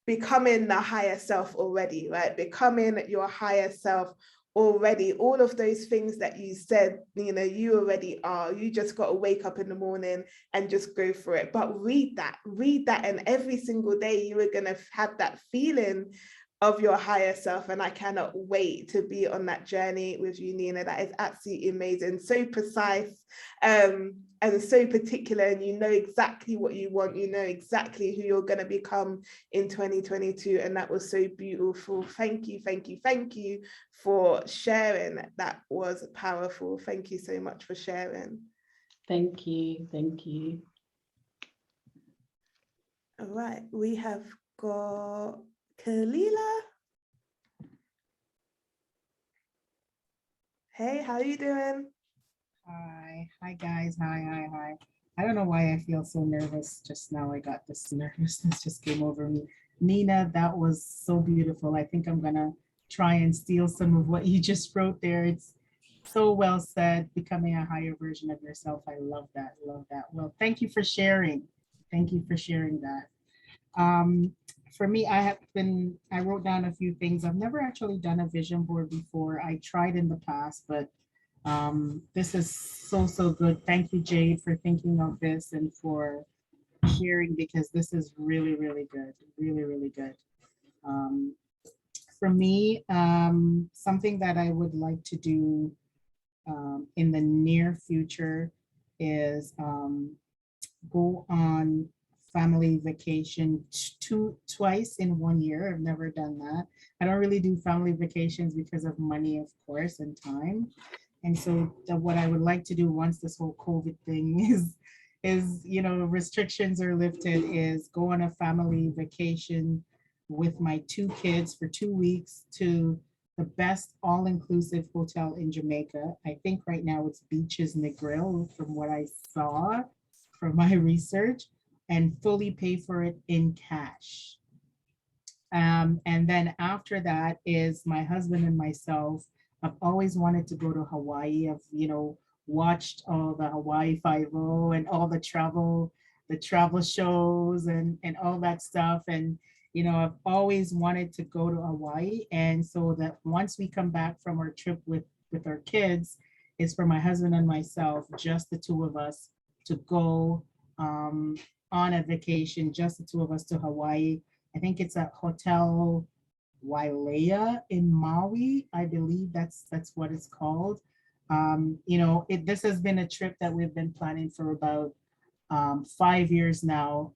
becoming the higher self already, right? Becoming your higher self already. All of those things that you said, you already are. You just got to wake up in the morning and just go for it. But read that, and every single day you are going to have that feeling of your higher self. And I cannot wait to be on that journey with you, Nina. That is absolutely amazing. So precise and so particular, and you know exactly what you want. You know exactly who you're going to become in 2022. And that was so beautiful. Thank you, thank you, thank you for sharing. That was powerful. Thank you so much for sharing. Thank you. Thank you. All right, we have got Kalila. Hey, how are you doing? Hi guys, hi. I don't know why I feel so nervous just now. I got this nervousness just came over me. Nina, that was so beautiful. I think I'm gonna try and steal some of what you just wrote there. It's so well said, becoming a higher version of yourself. I love that, love that. Well, thank you for sharing. Thank you for sharing that. For me, I wrote down a few things. I've never actually done a vision board before. I tried in the past, but this is so good. Thank you, Jade, for thinking of this and for sharing, because this is really good, really good. For me, something that I would like to do in the near future is go on family vacation twice in 1 year. I've never done that. I don't really do family vacations because of money, of course, and time. And so what I would like to do once this whole COVID thing is restrictions are lifted, is go on a family vacation with my 2 kids for 2 weeks to the best all-inclusive hotel in Jamaica. I think right now it's Beaches Negril from what I saw from my research, and fully pay for it in cash. And then after that is my husband and myself. I've always wanted to go to Hawaii. I've, watched all the Hawaii Five-O and all the travel shows and all that stuff. And I've always wanted to go to Hawaii. And so that once we come back from our trip with our kids, it's for my husband and myself, just the two of us, to go on a vacation, just the two of us, to Hawaii. I think it's a Hotel Wailea in Maui. I believe that's what it's called. This has been a trip that we've been planning for about 5 years now.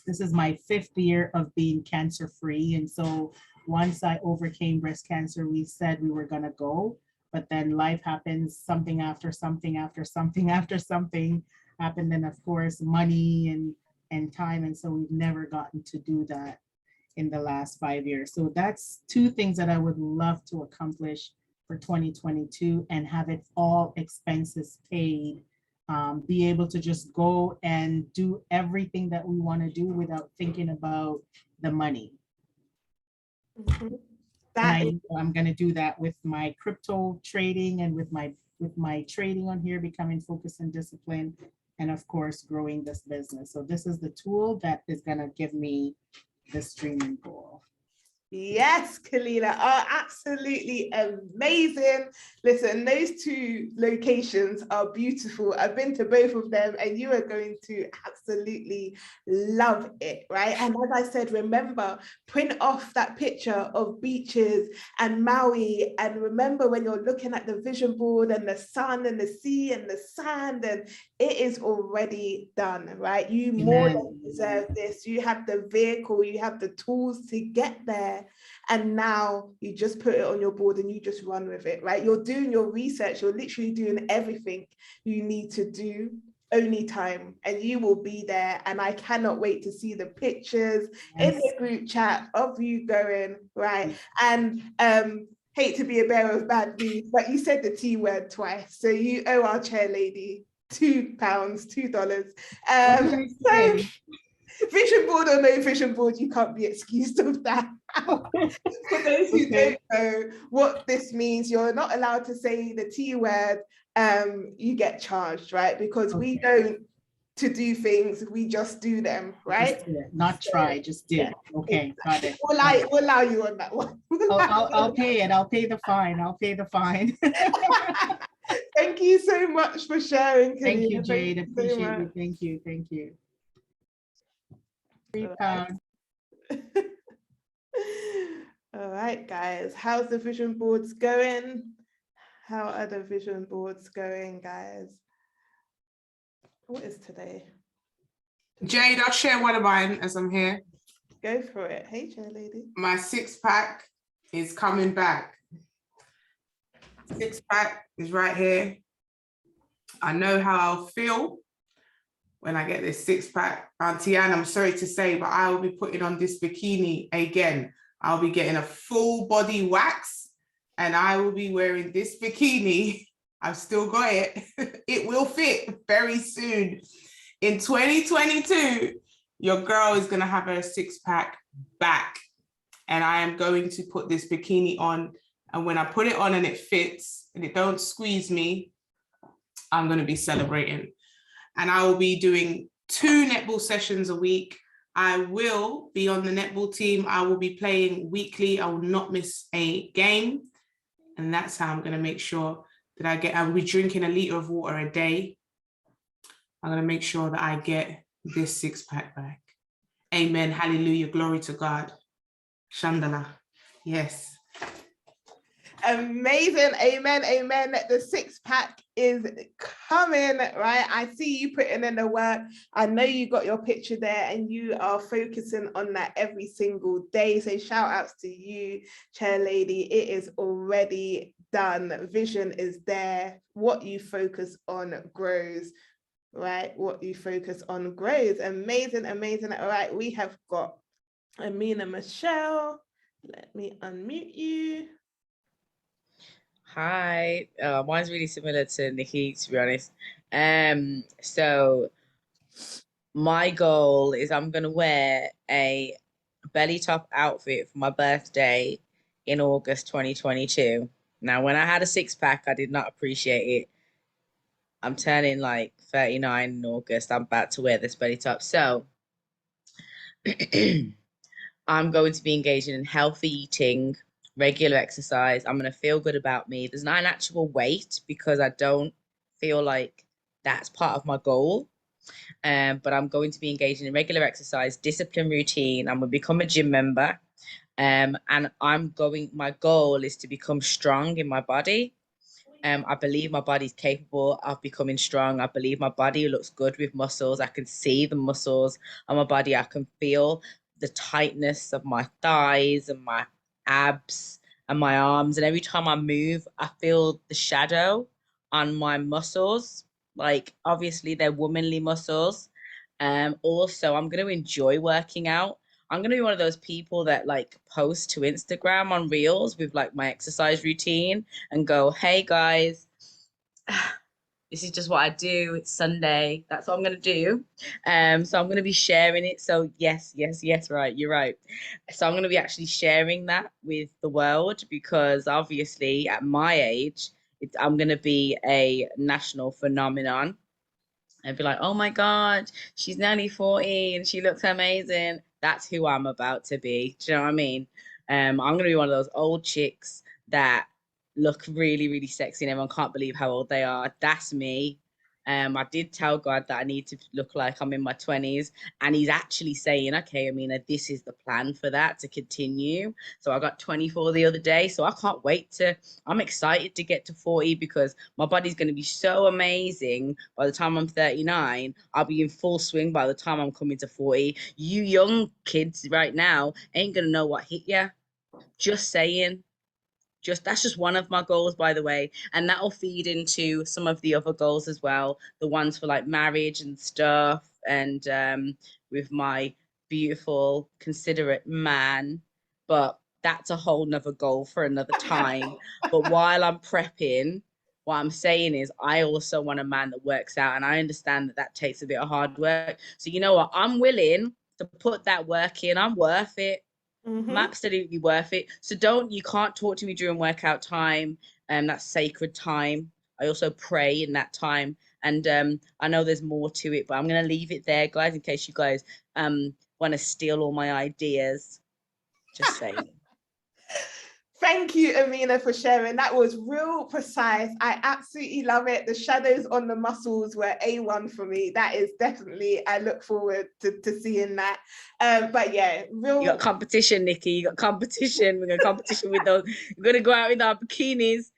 This is my 5th year of being cancer free. And so once I overcame breast cancer, we said we were going to go, but then life happens, something after something after something after something happened. And of course, money and time. And so we've never gotten to do that in the last 5 years. So that's 2 things that I would love to accomplish for 2022, and have it all expenses paid. Be able to just go and do everything that we want to do without thinking about the money. Mhm. I'm going to do that with my crypto trading and with my trading on here, becoming focused and disciplined, and of course, growing this business. So this is the tool that is going to give me the streaming goal. Yes, Kalila. Oh, absolutely amazing. Listen, those 2 locations are beautiful. I've been to both of them, and you are going to absolutely love it, right? And as I said, remember, print off that picture of beaches and Maui, and remember when you're looking at the vision board and the sun and the sea and the sand, and it is already done, right? You more than deserve this. You have the vehicle, you have the tools to get there. And now you just put it on your board and you just run with it, right? You're doing your research, you're literally doing everything you need to do, only time, and you will be there. And I cannot wait to see the pictures in the group chat of you going, right? And hate to be a bearer of bad news, but you said the T word twice. So you owe our chair lady £2, $2. So vision board or no vision board, you can't be excused of that. For those who don't know what this means, you're not allowed to say the T word. You get charged, right? Because we don't to do things, we just do them, right? Not try, just do. Yeah. Okay, got it. We'll allow you on that one. I'll pay it. I'll pay the fine. I'll pay the fine. Thank you so much for sharing. Thank you, Jade. Appreciate it. Thank you. Thank you. £3. All right, guys. How's the vision boards going? How are the vision boards going, guys? What is today? Jade, I'll share one of mine as I'm here. Go for it. Hey, chair lady. My 6-pack is coming back. 6-pack is right here. I know how I'll feel when I get this 6-pack. Auntie Anne, I'm sorry to say, but I will be putting on this bikini again. I'll be getting a full body wax and I will be wearing this bikini. I've still got it. It will fit very soon. In 2022, your girl is going to have her 6-pack back. And I am going to put this bikini on. And when I put it on and it fits and it don't squeeze me, I'm going to be celebrating. And I will be doing 2 netball sessions a week. I will be on the netball team. I will be playing weekly. I will not miss a game. And that's how I'm going to make sure that I will be drinking 1 liter of water a day. I'm going to make sure that I get this 6-pack back. Amen. Hallelujah. Glory to God. Shandala. Yes. Amazing. Amen. Amen. The 6-pack is coming, right? I see you putting in the work. I know you got your picture there and you are focusing on that every single day. So shout outs to you, chair lady. It is already done. Vision is there. What you focus on grows, right? What you focus on grows. Amazing. Amazing. All right. We have got Amina Michelle. Let me unmute you. Hi, mine's really similar to Nikki, to be honest. So my goal is I'm gonna wear a belly top outfit for my birthday in August 2022. Now, when I had a 6-pack, I did not appreciate it I'm turning like 39 in August. I'm about to wear this belly top. So I'm going to be engaging in healthy eating, regular exercise. I'm going to feel good about me. There's not an actual weight because I don't feel like that's part of my goal. But I'm going to be engaging in regular exercise, discipline routine. I'm going to become a gym member. And my goal is to become strong in my body. I believe my body's capable of becoming strong. I believe my body looks good with muscles. I can see the muscles on my body. I can feel the tightness of my thighs and my abs and my arms. And every time I move, I feel the shadow on my muscles. Like, obviously, they're womanly muscles. Also, I'm going to enjoy working out. I'm going to be one of those people that like post to Instagram on Reels with like my exercise routine and go, hey guys, this is just what I do. It's Sunday. That's what I'm going to do. So I'm going to be sharing it. So yes, right. You're right. So I'm going to be actually sharing that with the world because obviously at my age, I'm going to be a national phenomenon. And be like, oh my God, she's nearly 40 and she looks amazing. That's who I'm about to be. Do you know what I mean? I'm gonna be one of those old chicks that look really, really sexy and everyone can't believe how old they are. That's me. I did tell God that I need to look like I'm in my 20s, and he's actually saying, okay, Amina, this is the plan for that to continue. So I got 24 the other day. So I can't wait I'm excited to get to 40 because my body's going to be so amazing by the time I'm 39. I'll be in full swing by the time I'm coming to 40. You young kids right now ain't going to know what hit you. Just saying. That's just one of my goals, by the way, and that'll feed into some of the other goals as well, the ones for like marriage and stuff, and with my beautiful considerate man. But that's a whole nother goal for another time. But while I'm prepping, what I'm saying is I also want a man that works out, and I understand that that takes a bit of hard work. So you know what, I'm willing to put that work in. I'm worth it. I'm absolutely worth it. So you can't talk to me during workout time. That's sacred time. I also pray in that time. And I know there's more to it, but I'm going to leave it there, guys, in case you guys want to steal all my ideas. Just saying. Thank you, Amina, for sharing. That was real precise. I absolutely love it. The shadows on the muscles were A1 for me. That is definitely, I look forward to seeing that. But yeah, real. You got competition, Nikki. You got competition. We're going to competition with those. We're going to go out in our bikinis.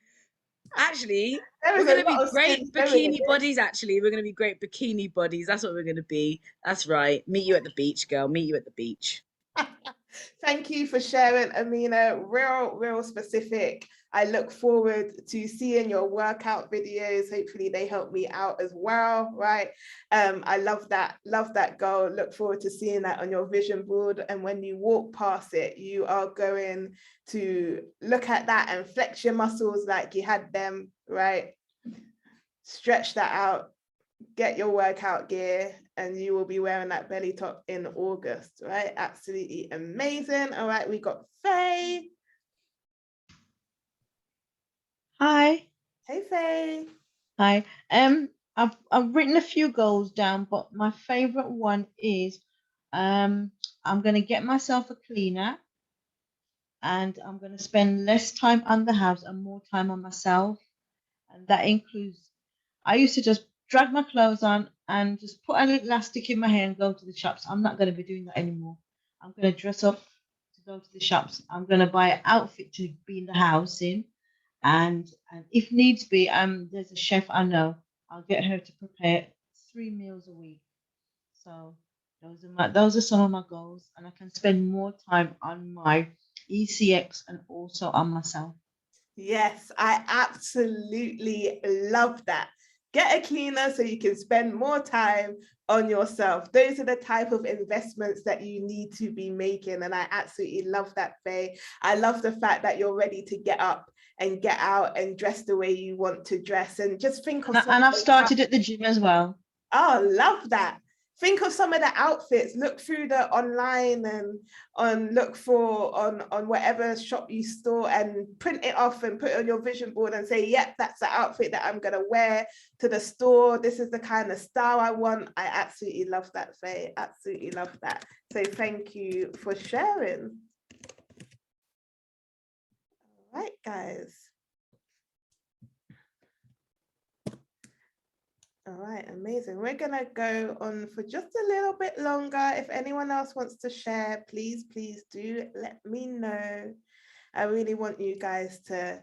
Actually, we're going to be great bikini bodies, actually. We're going to be great bikini bodies. That's what we're going to be. That's right. Meet you at the beach, girl. Meet you at the beach. Thank you for sharing, Amina. Real specific. I look forward to seeing your workout videos. Hopefully they help me out as well, right? I love that goal. Look forward to seeing that on your vision board. And when you walk past it, you are going to look at that and flex your muscles like you had them, right? Stretch that out. Get your workout gear and you will be wearing that belly top in August, right? Absolutely amazing. All right, we got Faye. Hi. Hey, Faye. Hi. I've written a few goals down, but my favorite one is I'm going to get myself a cleaner, and I'm going to spend less time on the house and more time on myself. And that includes, I used to just drag my clothes on and just put an elastic in my hair and go to the shops. I'm not going to be doing that anymore. I'm going to dress up to go to the shops. I'm going to buy an outfit to be in the house in. And if needs be, there's a chef I know. I'll get her to prepare 3 meals a week. So those are some of my goals, and I can spend more time on my ECX and also on myself. Yes, I absolutely love that. Get a cleaner so you can spend more time on yourself. Those are the type of investments that you need to be making. And I absolutely love that, Faye. I love the fact that you're ready to get up and get out and dress the way you want to dress. And just think of And I've started at the gym as well. Oh, love that. think of some of the outfits, look through the online and look for on whatever shop you store and print it off and put it on your vision board and say, yep, that's the outfit that I'm going to wear to the store. This is the kind of style I want. I absolutely love that, Faye. Absolutely love that. So thank you for sharing. All right, guys. All right, amazing. We're gonna go on for just a little bit longer. If anyone else wants to share, please do let me know. I really want you guys to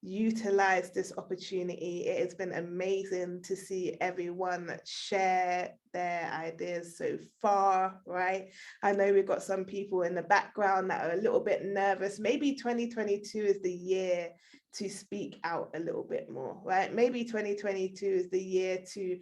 utilize this opportunity. It has been amazing to see everyone share their ideas so far, right? I know we've got some people in the background that are a little bit nervous. Maybe 2022 is the year to speak out a little bit more, right? Maybe 2022 is the year to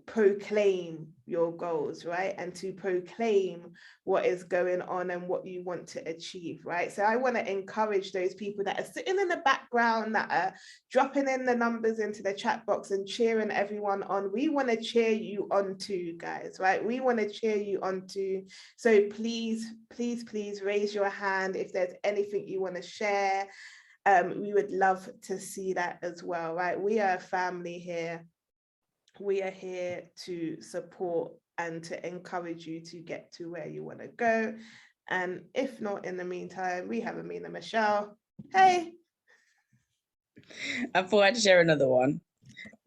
proclaim your goals, right? And to proclaim what is going on and what you want to achieve, right? So I want to encourage those people that are sitting in the background, that are dropping in the numbers into the chat box and cheering everyone on. We want to cheer you on too, guys, right? We want to cheer you on too. So please raise your hand if there's anything you want to share. We would love to see that as well, right? We are a family here. We are here to support and to encourage you to get to where you want to go. And if not, in the meantime, we have Amina Michelle. Hey. I thought I'd share another one.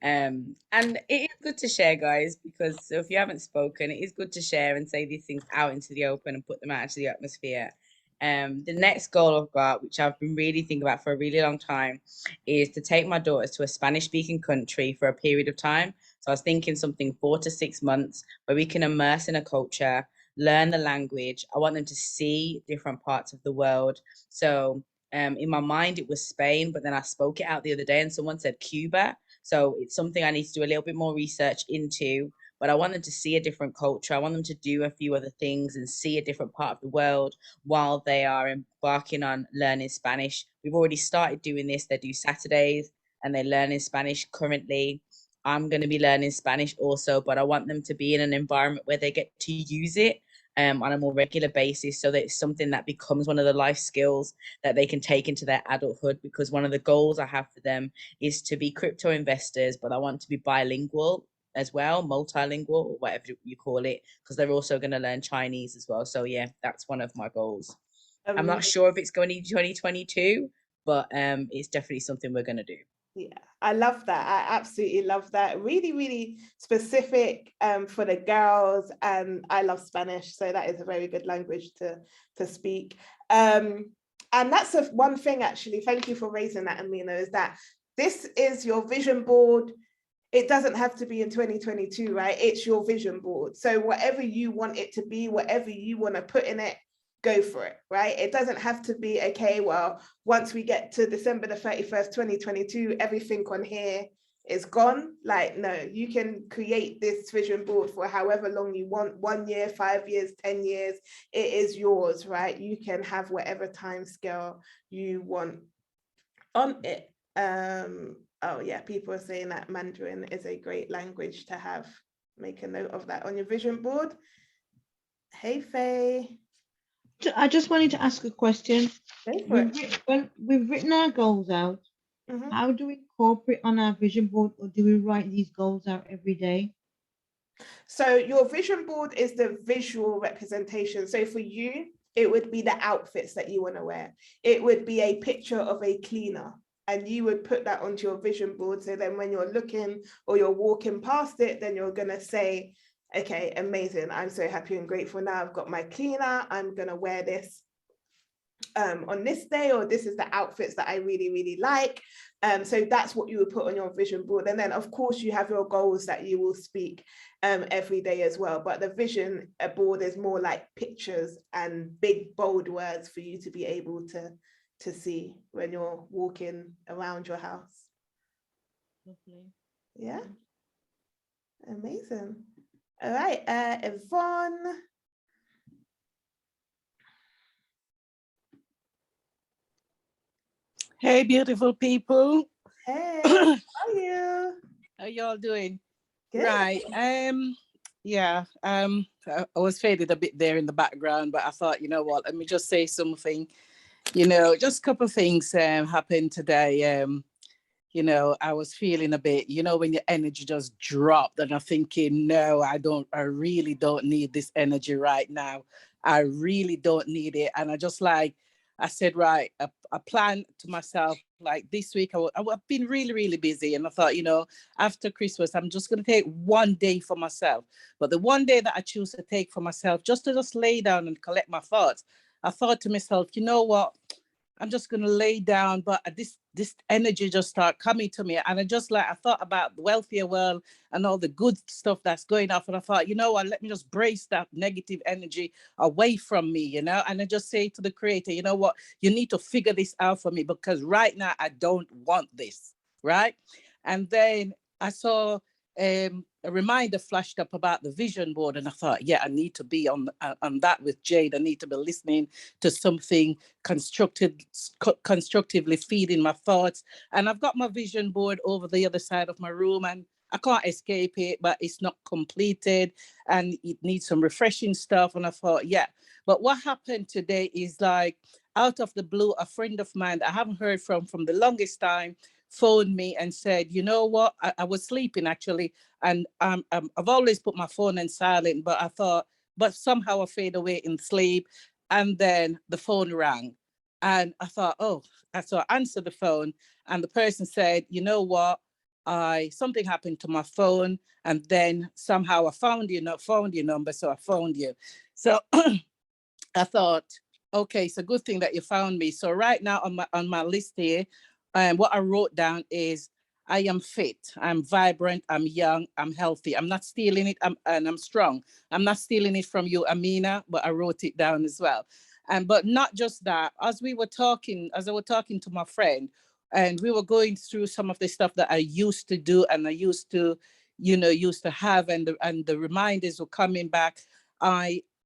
And it is good to share, guys, because if you haven't spoken, it is good to share and say these things out into the open and put them out into the atmosphere. The next goal I've got, which I've been really thinking about for a really long time, is to take my daughters to a Spanish-speaking country for a period of time. So I was thinking something 4 to 6 months where we can immerse in a culture, learn the language. I want them to see different parts of the world. So in my mind, it was Spain, but then I spoke it out the other day and someone said Cuba. So it's something I need to do a little bit more research into. But I want them to see a different culture. I want them to do a few other things and see a different part of the world while they are embarking on learning Spanish. We've already started doing this. They do Saturdays and they're learning Spanish currently. I'm going to be learning Spanish also, but I want them to be in an environment where they get to use it on a more regular basis, so that it's something that becomes one of the life skills that they can take into their adulthood. Because one of the goals I have for them is to be crypto investors, but I want to be bilingual as well, multilingual, or whatever you call it, because they're also going to learn Chinese as well. So yeah, that's one of my goals. I'm not sure if it's going to be 2022, but it's definitely something we're going to do. Yeah, I love that. I absolutely love that. Really, really specific for the girls, and I love Spanish, so that is a very good language to speak. And that's one thing, actually. Thank you for raising that, Amina. Is that this is your vision board. It doesn't have to be in 2022, right? It's your vision board. So whatever you want it to be, whatever you want to put in it, go for it, right? It doesn't have to be, okay, well, once we get to December the 31st, 2022, everything on here is gone. Like, no, you can create this vision board for however long you want, 1 year, 5 years, 10 years, it is yours, right? You can have whatever time scale you want on it. Oh yeah, people are saying that Mandarin is a great language to have. Make a note of that on your vision board. Hey, Faye. I just wanted to ask a question. When we've written our goals out, how do we incorporate on our vision board, or do we write these goals out every day? So your vision board is the visual representation. So for you, it would be the outfits that you want to wear. It would be a picture of a cleaner, and you would put that onto your vision board. So then when you're looking or you're walking past it, then you're going to say, okay, amazing. I'm so happy and grateful now. I've got my cleaner. I'm going to wear this on this day, or this is the outfits that I really, really like. So that's what you would put on your vision board. And then of course you have your goals that you will speak every day as well. But the vision board is more like pictures and big, bold words for you to be able to see when you're walking around your house. Lovely. Yeah. Amazing. All right, Yvonne. Hey, beautiful people. Hey, how are you? How y'all doing? Good. Right. Yeah, I was faded a bit there in the background, but I thought, you know what, let me just say something. Just a couple of things happened today. I was feeling a bit, when your energy just dropped, and I'm thinking, no, I really don't need this energy right now. I really don't need it. And I said, right, I planned to myself, like this week, I've been really, really busy. And I thought, after Christmas, I'm just going to take one day for myself. But the one day that I choose to take for myself, just to just lay down and collect my thoughts, I thought to myself, you know what? I'm just gonna lay down, but this energy just started coming to me, and I thought about the wealthier world and all the good stuff that's going off, and I thought, you know what, let me just brace that negative energy away from me, and I just say to the Creator, you know what, you need to figure this out for me, because right now I don't want this, right? And then I saw a reminder flashed up about the vision board, and I thought, yeah, I need to be on that with Jade. I need to be listening to something constructively feeding my thoughts. And I've got my vision board over the other side of my room, and I can't escape it, but it's not completed and it needs some refreshing stuff. And I thought, yeah. But what happened today is, like, out of the blue, a friend of mine that I haven't heard from the longest time phoned me and said, you know what, I was sleeping actually, and I've always put my phone in silent, but I thought, but somehow I fade away in sleep. And then the phone rang, and I thought, oh, so I answered the phone, and the person said, you know what, something happened to my phone, and then somehow I found your number, so I phoned you. So I thought, okay, it's a good thing that you found me. So right now on my list here, what I wrote down is, I am fit, I'm vibrant, I'm young, I'm healthy. I'm not stealing it, and I'm strong. I'm not stealing it from you, Amina, but I wrote it down as well. But not just that, as I was talking to my friend, and we were going through some of the stuff that I used to do and I used to have, and the reminders were coming back.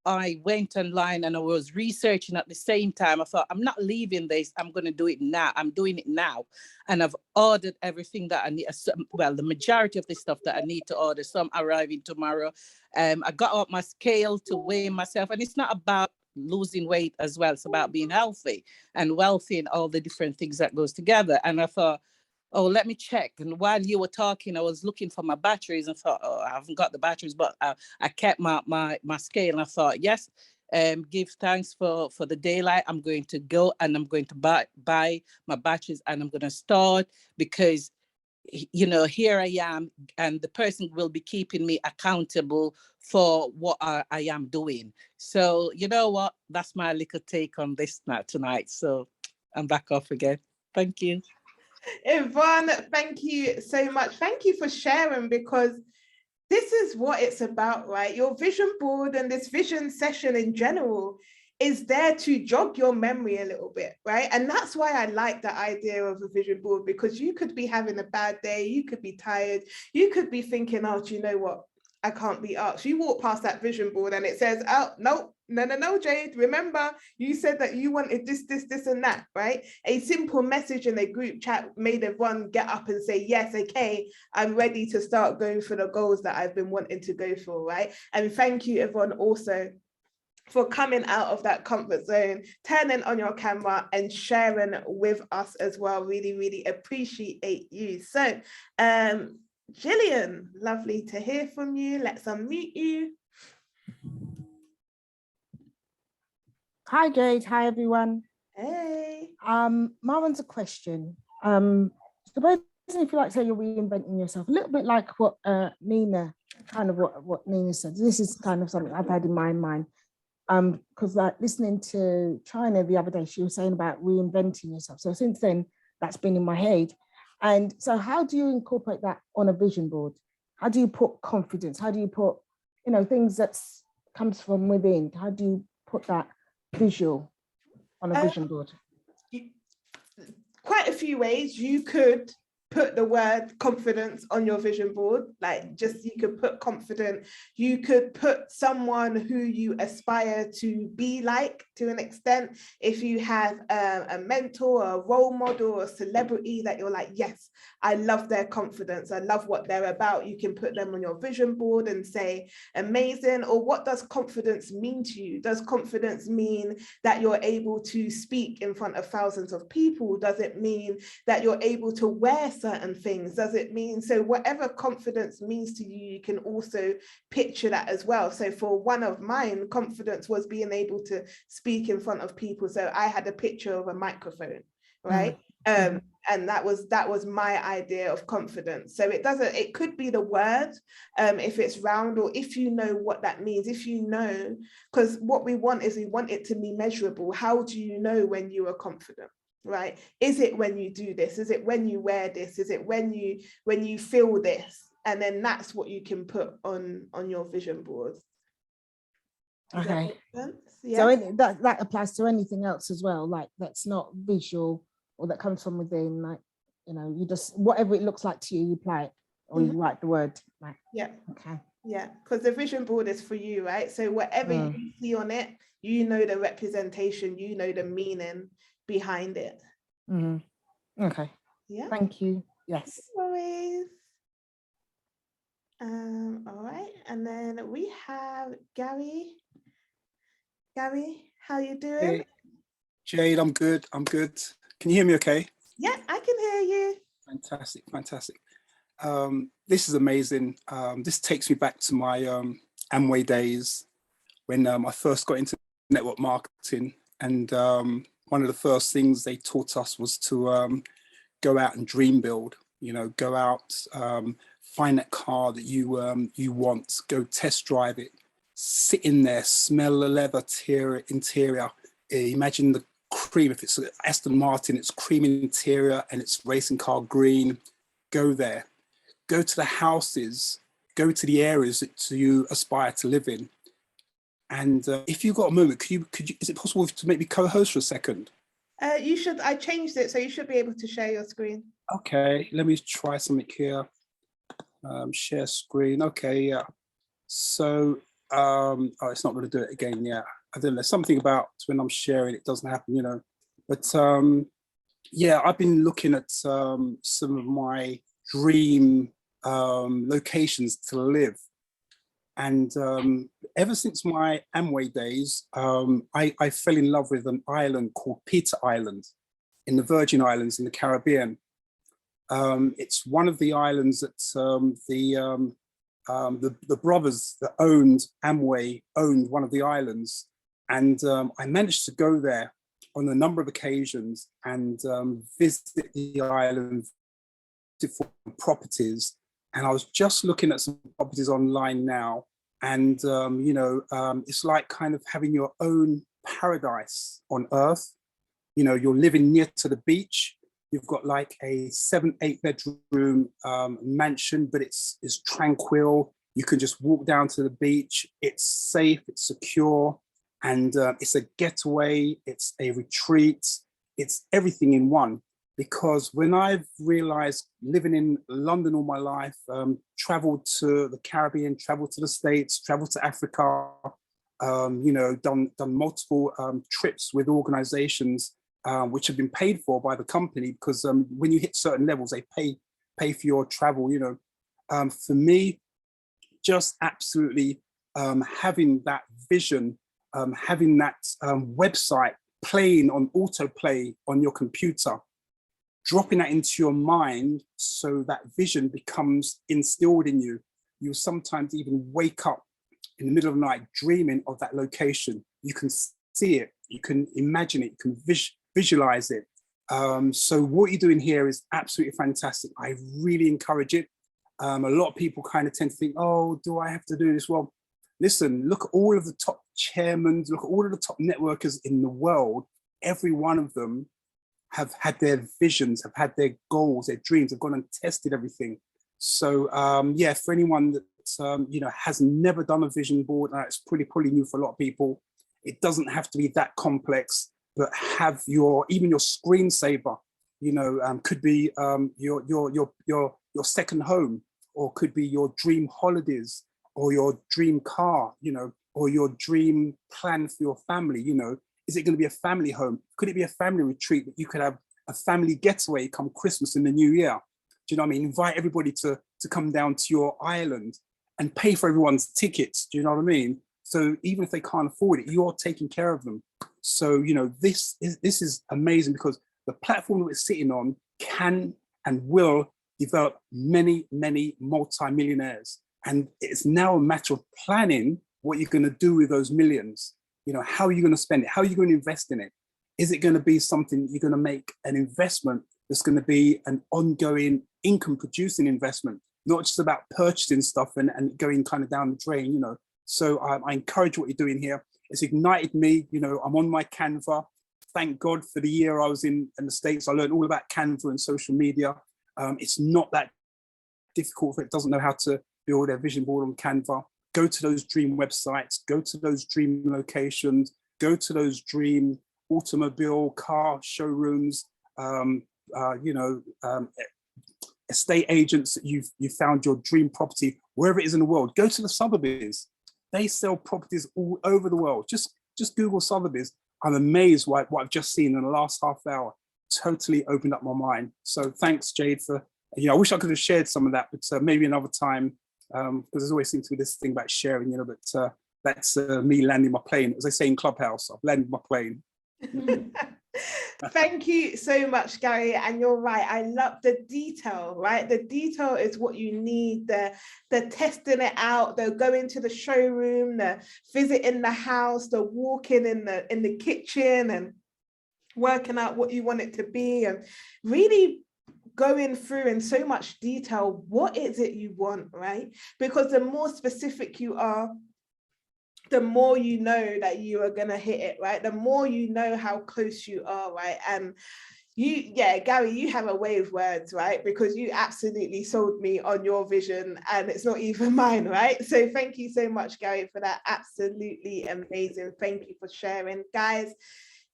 I went online and I was researching at the same time. I thought, I'm not leaving this. I'm going to do it now. I'm doing it now. And I've ordered everything that I need. Well, the majority of the stuff that I need to order. Some arriving tomorrow. I got out my scale to weigh myself. And it's not about losing weight as well. It's about being healthy and wealthy and all the different things that goes together. And I thought, oh, let me check. And while you were talking, I was looking for my batteries and thought, oh, I haven't got the batteries, but I kept my scale, and I thought, yes, give thanks for the daylight. I'm going to go and I'm going to buy my batteries, and I'm going to start, because here I am, and the person will be keeping me accountable for what I am doing. So you know what? That's my little take on this tonight. So I'm back off again. Thank you. Yvonne, thank you so much. Thank you for sharing, because this is what it's about, right? Your vision board and this vision session in general is there to jog your memory a little bit, right? And that's why I like the idea of a vision board, because you could be having a bad day, you could be tired, you could be thinking, oh, do you know what? I can't be asked. You walk past that vision board and it says, oh, no, Jade, remember, you said that you wanted this, and that, right? A simple message in a group chat made everyone get up and say, yes, okay, I'm ready to start going for the goals that I've been wanting to go for, right? And thank you, everyone, also for coming out of that comfort zone, turning on your camera and sharing with us as well. Really, really appreciate you. So, Gillian, lovely to hear from you. Let's unmute you. Hi, Jade. Hi, everyone. Hey. Marwan's a question. Suppose if you like say you're reinventing yourself, a little bit like what Nina, kind of what Nina said. This is kind of something I've had in my mind. Because like listening to China the other day, she was saying about reinventing yourself. So since then, that's been in my head. And so how do you incorporate that on a vision board? How do you put confidence? How do you put, things that comes from within? How do you put that visual on a vision board? Quite a few ways. You could put the word confidence on your vision board. Like, just, you could put confident, you could put someone who you aspire to be like, to an extent. If you have a mentor, a role model, or a celebrity that you're like, yes, I love their confidence, I love what they're about, you can put them on your vision board and say, amazing. Or what does confidence mean to you? Does confidence mean that you're able to speak in front of thousands of people? Does it mean that you're able to wear certain things? Does it mean, so whatever confidence means to you, you can also picture that as well. So for one of mine, confidence was being able to speak in front of people. So I had a picture of a microphone, right? And that was my idea of confidence. So it could be the word, if it's round, or if you know what that means, if you know, because what we want is, we want it to be measurable. How do you know when you are confident? Right? Is it when you do this? Is it when you wear this? Is it when you feel this? And then that's what you can put on your vision board. Does that make sense? Yeah. So that applies to anything else as well, like that's not visual or that comes from within, like, you know, you just, whatever it looks like to you, you apply it, or you write the word. Like, yeah. Okay. Yeah, because the vision board is for you, right? So whatever you see on it, you know the representation, you know the meaning behind it. Okay. Yeah. Thank you. Yes. No worries. All right, and then we have Gary. Gary, how you doing? Hey, Jade, I'm good. Can you hear me okay? Yeah, I can hear you. Fantastic. This is amazing. This takes me back to my Amway days when I first got into network marketing, and one of the first things they taught us was to go out and dream build. You know, go out, find that car that you want, go test drive it, sit in there, smell the leather interior. Imagine the cream, if it's Aston Martin, it's cream interior and it's racing car green. Go there, go to the houses, go to the areas that you aspire to live in. And if you've got a moment, could you, is it possible to make me co-host for a second? You should, I changed it, so you should be able to share your screen. Okay, let me try something here. Share screen, okay, yeah. So, oh, it's not going to do it again, yeah. I don't know, something about when I'm sharing, it doesn't happen, you know. But yeah, I've been looking at some of my dream locations to live. And ever since my Amway days, I fell in love with an island called Peter Island in the Virgin Islands in the Caribbean. It's one of the islands that the brothers that owned Amway owned one of the islands. And I managed to go there on a number of occasions and visit the island for properties. And I was just looking at some properties online now. And, you know, it's like kind of having your own paradise on earth. You know, you're living near to the beach. You've got like a 7-8 bedroom mansion, but it's tranquil. You can just walk down to the beach. It's safe, it's secure, and it's a getaway, it's a retreat, it's everything in one. Because when I've realized living in London all my life, traveled to the Caribbean, traveled to the States, traveled to Africa, you know, done multiple trips with organizations which have been paid for by the company, because when you hit certain levels, they pay for your travel, you know. For me, just absolutely having that vision, having that website playing on autoplay on your computer, dropping that into your mind so that vision becomes instilled in you. You'll sometimes even wake up in the middle of the night dreaming of that location. You can see it, you can imagine it, you can visualize it. So what you're doing here is absolutely fantastic. I really encourage it. A lot of people kind of tend to think, oh, do I have to do this? Well, listen, look at all of the top chairmen, look at all of the top networkers in the world. Every one of them have had their visions, have had their goals, their dreams, have gone and tested everything. So yeah, for anyone that you know, has never done a vision board, it's probably new for a lot of people. It doesn't have to be that complex, but have even your screensaver you know, could be your second home, or could be your dream holidays, or your dream car, you know, or your dream plan for your family. You know, is it going to be a family home? Could it be a family retreat that you could have a family getaway come Christmas and the New Year? Do you know what I mean? Invite everybody to come down to your island and pay for everyone's tickets. Do you know what I mean? So even if they can't afford it, you're taking care of them. So, you know, this is amazing, because the platform that we're sitting on can and will develop many, many multi-millionaires. And it's now a matter of planning what you're going to do with those millions. You know, how are you going to spend it? How are you going to invest in it? Is it going to be something you're going to make an investment that's going to be an ongoing income producing investment, not just about purchasing stuff and going kind of down the drain, you know? So I encourage what you're doing here. It's ignited me. You know, I'm on my Canva. Thank God for the year I was in the States. I learned all about Canva and social media. It's not that difficult if it doesn't know how to build their vision board on Canva. Go to those dream websites, go to those dream locations, go to those dream automobile, car showrooms, estate agents that you've found your dream property, wherever it is in the world. Go to the Sotheby's. They sell properties all over the world. Just Google Sotheby's. I'm amazed what I've just seen in the last half hour. Totally opened up my mind. So thanks, Jade, for, you know, I wish I could have shared some of that, but maybe another time, because there's always seems to be this thing about sharing, you know, but that's me landing my plane. As I say in Clubhouse, I've landed my plane. Thank you so much, Gary. And you're right, I love the detail, right? The detail is what you need, the testing it out, the going to the showroom, the visiting the house, the walking in the kitchen and working out what you want it to be, and really going through in so much detail what is it you want, right? Because the more specific you are, the more you know that you are going to hit it, right? The more you know how close you are, right? And Gary, you have a way of words, right? Because you absolutely sold me on your vision, and it's not even mine, right? So thank you so much, Gary, for that. Absolutely amazing. Thank you for sharing. Guys,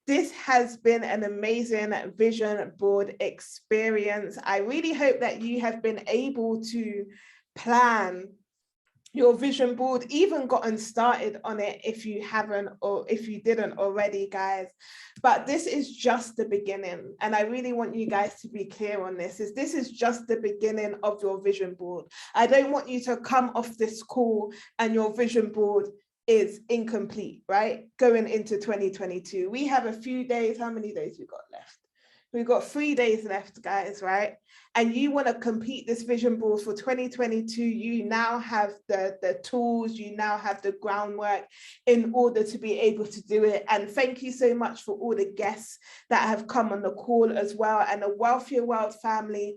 this has been an amazing vision board experience. I really hope that you have been able to plan your vision board, even gotten started on it if you haven't, or if you didn't already, guys. But this is just the beginning, and I really want you guys to be clear on this. This is just the beginning of your vision board. I don't want you to come off this call and your vision board is incomplete, right? Going into 2022, we have a few days. How many days we got left? We've got 3 days left, guys, right? And you want to complete this vision board for 2022, you now have the tools, you now have the groundwork in order to be able to do it. And thank you so much for all the guests that have come on the call as well. And the Wealthier World family,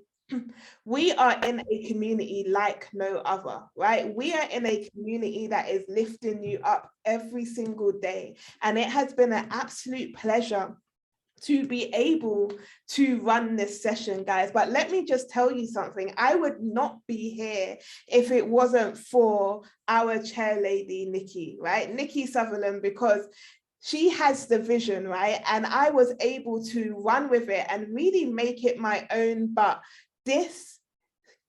we are in a community like no other, right? We are in a community that is lifting you up every single day. And it has been an absolute pleasure to be able to run this session, guys. But let me just tell you something. I would not be here if it wasn't for our chair lady, Nikki, right? Nikki Sutherland, because she has the vision, right? And I was able to run with it and really make it my own. But this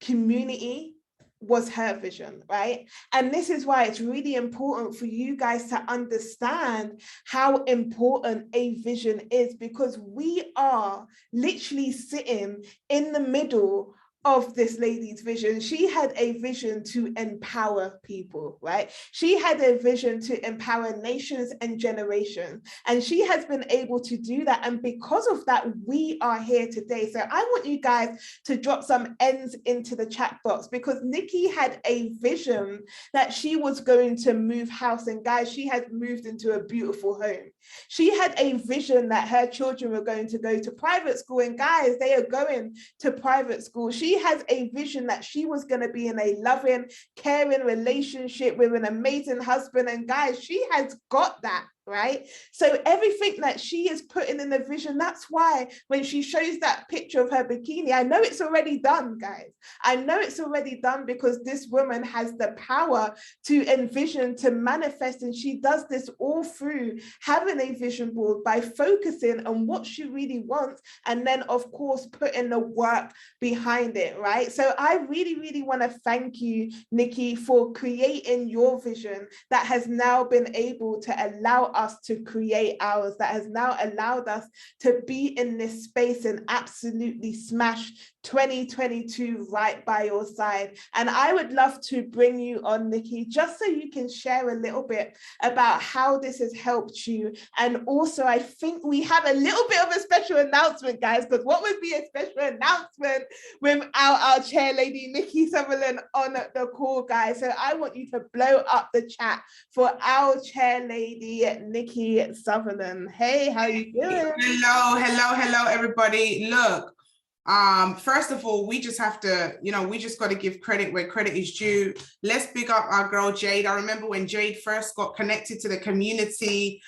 community was her vision, right? And this is why it's really important for you guys to understand how important a vision is, because we are literally sitting in the middle of this lady's vision. She had a vision to empower people, right? She had a vision to empower nations and generations, and she has been able to do that. And because of that, we are here today. So I want you guys to drop some N's into the chat box, because Nikki had a vision that she was going to move house, and guys, she has moved into a beautiful home. She had a vision that her children were going to go to private school, and guys, they are going to private school. She has a vision that she was going to be in a loving, caring relationship with an amazing husband, and guys, she has got that. right? So everything that she is putting in the vision, that's why when she shows that picture of her bikini, I know it's already done, guys. I know it's already done because this woman has the power to envision, to manifest, and she does this all through having a vision board by focusing on what she really wants, and then of course putting the work behind it, right? So I really, really want to thank you, Nikki, for creating your vision that has now been able to allow us to create ours, that has now allowed us to be in this space and absolutely smash 2022 right by your side. And I would love to bring you on, Nikki, just so you can share a little bit about how this has helped you. And also, I think we have a little bit of a special announcement, guys, because what would be a special announcement without our chair lady, Nikki Sutherland, on the call, guys? So I want you to blow up the chat for our chair lady, Nikki Sutherland. Hey, how you doing? Hello, everybody. Look, first of all, we just have to, we just got to give credit where credit is due. Let's big up our girl Jade. I remember when Jade first got connected to the community,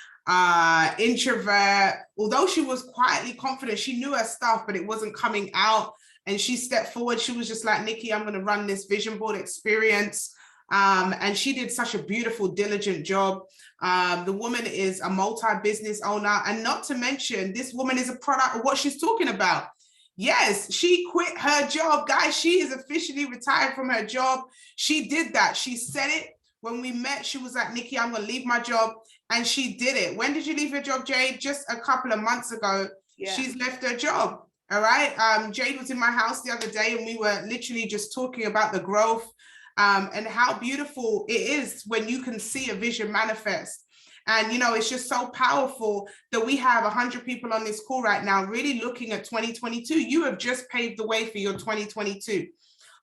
introvert, although she was quietly confident, she knew her stuff, but it wasn't coming out. And she stepped forward. She was just like, Nikki, I'm going to run this vision board experience. And she did such a beautiful, diligent job. The woman is a multi-business owner. And not to mention, this woman is a product of what she's talking about. Yes, she quit her job. Guys, she is officially retired from her job. She did that. She said it. When we met, she was like, Nikki, I'm going to leave my job. And she did it. When did you leave your job, Jade? Just a couple of months ago. Yeah. She's left her job. All right. Jade was in my house the other day and we were literally just talking about the growth and how beautiful it is when you can see a vision manifest. And, it's just so powerful that we have 100 people on this call right now, really looking at 2022. You have just paved the way for your 2022.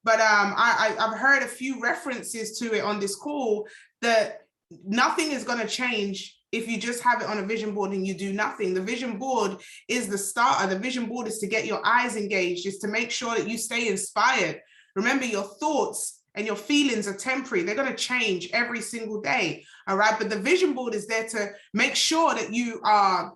But I've heard a few references to it on this call that nothing is going to change if you just have it on a vision board and you do nothing. The vision board is the starter. The vision board is to get your eyes engaged, is to make sure that you stay inspired. Remember, your thoughts and your feelings are temporary. They're going to change every single day. All right. But the vision board is there to make sure that you are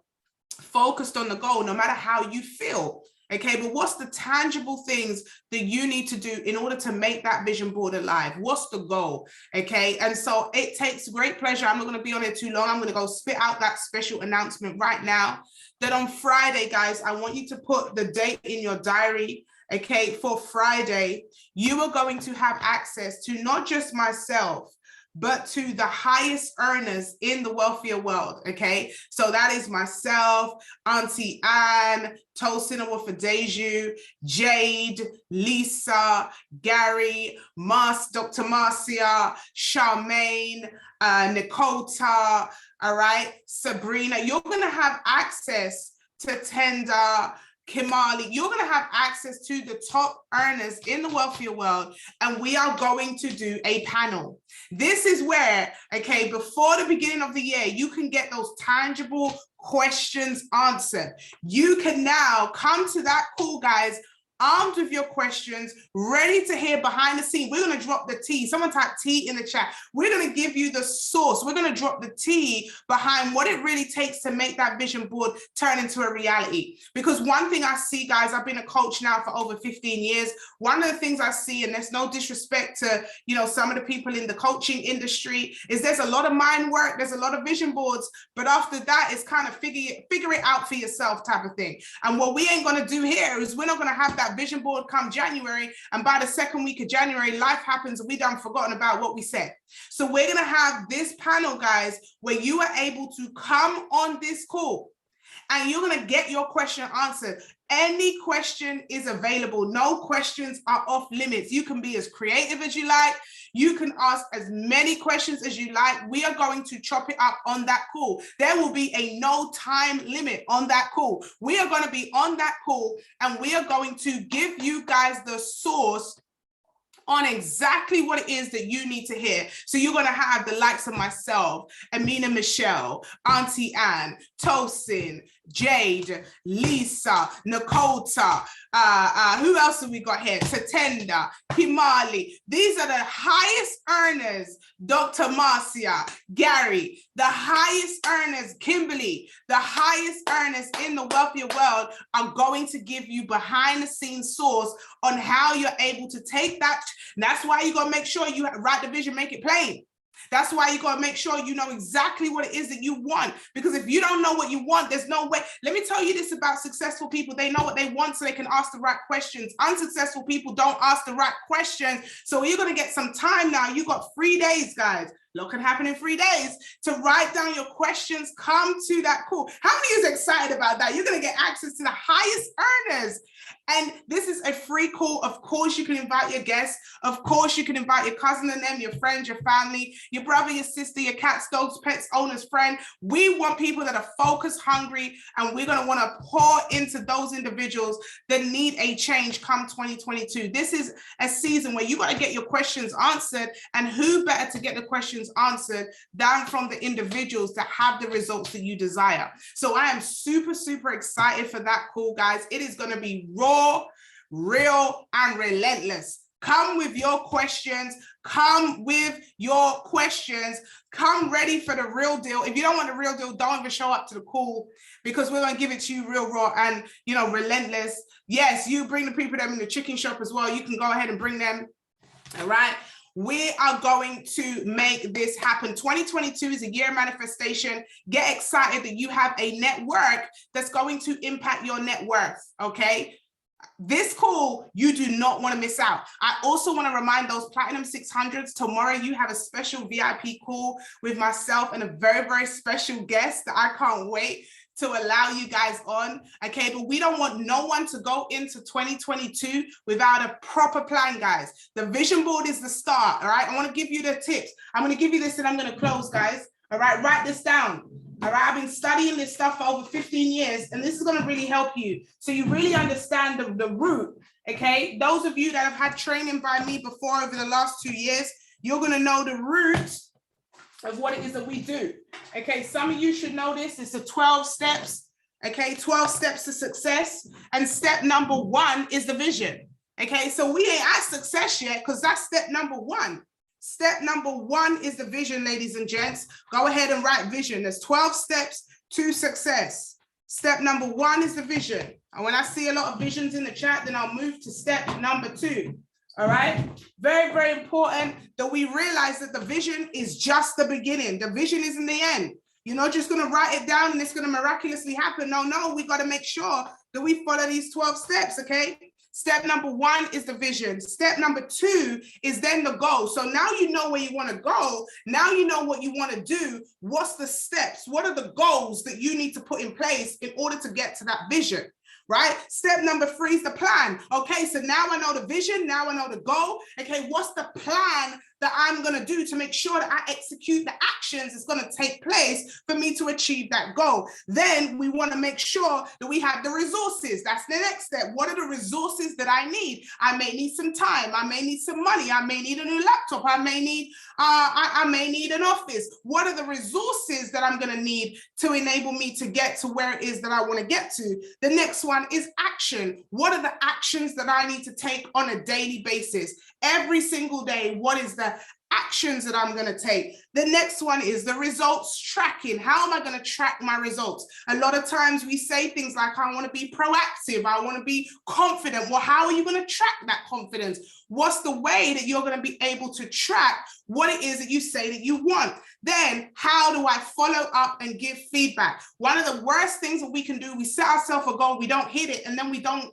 focused on the goal, no matter how you feel. Okay. But what's the tangible things that you need to do in order to make that vision board alive? What's the goal? Okay. And so it takes great pleasure. I'm not going to be on it too long. I'm going to go spit out that special announcement right now that on Friday, guys, I want you to put the date in your diary. Okay, for Friday, you are going to have access to not just myself, but to the highest earners in the wealthier world. Okay, so that is myself, Auntie Anne, Tosin Awofadeju, Jade, Lisa, Gary, Dr. Marcia, Charmaine, Nicota, all right, Sabrina. You're going to have access to Tender, Kimali. You're going to have access to the top earners in the wealthier world, and we are going to do a panel. This is where, okay, before the beginning of the year, you can get those tangible questions answered. You can now come to that call, guys, armed with your questions, ready to hear behind the scene. We're going to drop the tea. Someone type tea in the chat. We're going to give you the source. We're going to drop the tea behind what it really takes to make that vision board turn into a reality. Because one thing I see, guys, I've been a coach now for over 15 years. One of the things I see, and there's no disrespect to, some of the people in the coaching industry, is there's a lot of mind work, there's a lot of vision boards, but after that, it's kind of figure it out for yourself type of thing. And what we ain't going to do here is we're not going to have that vision board come January, and by the second week of January, life happens and we done forgotten about what we said. So we're going to have this panel, guys, where you are able to come on this call and you're going to get your question answered. Any question is available. No questions are off limits. You can be as creative as you like. You can ask as many questions as you like. We are going to chop it up on that call. There will be a no time limit on that call. We are going to be on that call and we are going to give you guys the source on exactly what it is that you need to hear. So you're going to have the likes of myself, Amina Michelle, Auntie Anne, Tosin, Jade, Lisa, Nakota, who else have we got here? Tatenda, Kimali. These are the highest earners. Dr. Marcia, Gary, the highest earners, Kimberly, the highest earners in the wealthier world are going to give you behind the scenes source on how you're able to take that. And that's why you got to make sure you write the vision, make it plain. That's why you got to make sure you know exactly what it is that you want. Because if you don't know what you want, there's no way. Let me tell you this about successful people. They know what they want so they can ask the right questions. Unsuccessful people don't ask the right questions. So you're going to get some time now. You got 3 days, guys. Look can happen in 3 days to write down your questions. Come to that call. How many is excited about that? You're going to get access to the highest earners. And this is a free call. Of course, you can invite your guests. Of course, you can invite your cousin and them, your friends, your family, your brother, your sister, your cats, dogs, pets, owners, friend. We want people that are focused, hungry, and we're going to want to pour into those individuals that need a change come 2022. This is a season where you got to get your questions answered, and who better to get the questions answered than from the individuals that have the results that you desire. So I am super, super excited for that call, guys. It is going to be raw, real, and relentless. Come with your questions. Come with your questions. Come ready for the real deal. If you don't want the real deal, don't even show up to the call, because we're going to give it to you real raw and, you know, relentless. Yes, you bring the people that are in the chicken shop as well. You can go ahead and bring them. All right. We are going to make this happen. 2022 is a year of manifestation. Get excited that you have a network that's going to impact your net worth. Okay. This call, you do not want to miss out. I also want to remind those Platinum 600s, tomorrow you have a special VIP call with myself and a very, very special guest that I can't wait to allow you guys on. Okay, but we don't want no one to go into 2022 without a proper plan, guys. The vision board is the start. All right, I want to give you the tips. I'm going to give you this and I'm going to close, guys. All right, write this down. All right, I've been studying this stuff for over 15 years, and this is going to really help you. So you really understand the root, okay? Those of you that have had training by me before over the last 2 years, you're going to know the root of what it is that we do. Okay, some of you should know this. It's the 12 steps, okay? 12 steps to success. And step number 1 is the vision. Okay, so we ain't at success yet because that's step number 1. Step number 1 is the vision, ladies and gents. Go ahead and write vision. There's 12 steps to success. Step number 1 is the vision. And when I see a lot of visions in the chat, then I'll move to step number 2. All right. Very, very important that we realize that the vision is just the beginning. The vision isn't the end. You're not just going to write it down and it's going to miraculously happen. No, we got to make sure that we follow these 12 steps. Okay. Step number 1 is the vision. Step number 2 is then the goal. So now you know where you want to go. Now you know what you want to do. What's the steps? What are the goals that you need to put in place in order to get to that vision? Right? Step number 3 is the plan. Okay, so now I know the vision. Now I know the goal. Okay, what's the plan that I'm going to do to make sure that I execute the actions that's going to take place for me to achieve that goal? Then we want to make sure that we have the resources. That's the next step. What are the resources that I need? I may need some time. I may need some money. I may need a new laptop. I may need an office. What are the resources that I'm going to need to enable me to get to where it is that I want to get to? The next one is action. What are the actions that I need to take on a daily basis? Every single day, what is the actions that I'm going to take? The next one is the results tracking. How am I going to track my results? A lot of times we say things like, I want to be proactive. I want to be confident. Well, how are you going to track that confidence? What's the way that you're going to be able to track what it is that you say that you want? Then how do I follow up and give feedback? One of the worst things that we can do, we set ourselves a goal, we don't hit it, and then we don't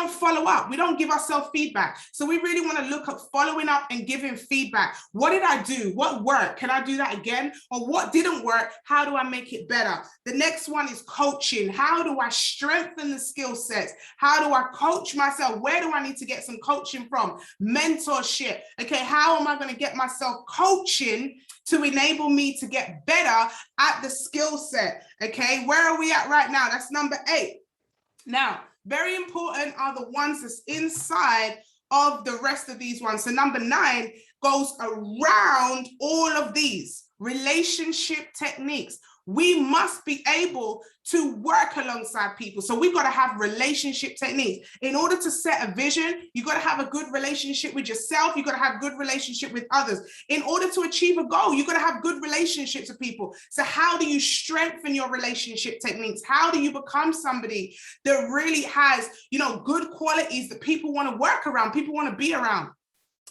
follow up. We don't give ourselves feedback. So we really want to look at following up and giving feedback. What did I do? What worked? Can I do that again? Or what didn't work? How do I make it better? The next one is coaching. How do I strengthen the skill sets? How do I coach myself? Where do I need to get some coaching from? Mentorship. Okay, how am I going to get myself coaching to enable me to get better at the skill set? Okay, where are we at right now? That's number 8. Now, very important are the ones that's inside of the rest of these ones. So number 9 goes around all of these relationship techniques. We must be able to work alongside people. So we've got to have relationship techniques. In order to set a vision, you've got to have a good relationship with yourself. You've got to have good relationship with others. In order to achieve a goal, you've got to have good relationships with people. So how do you strengthen your relationship techniques? How do you become somebody that really has, you know, good qualities that people want to work around, people want to be around?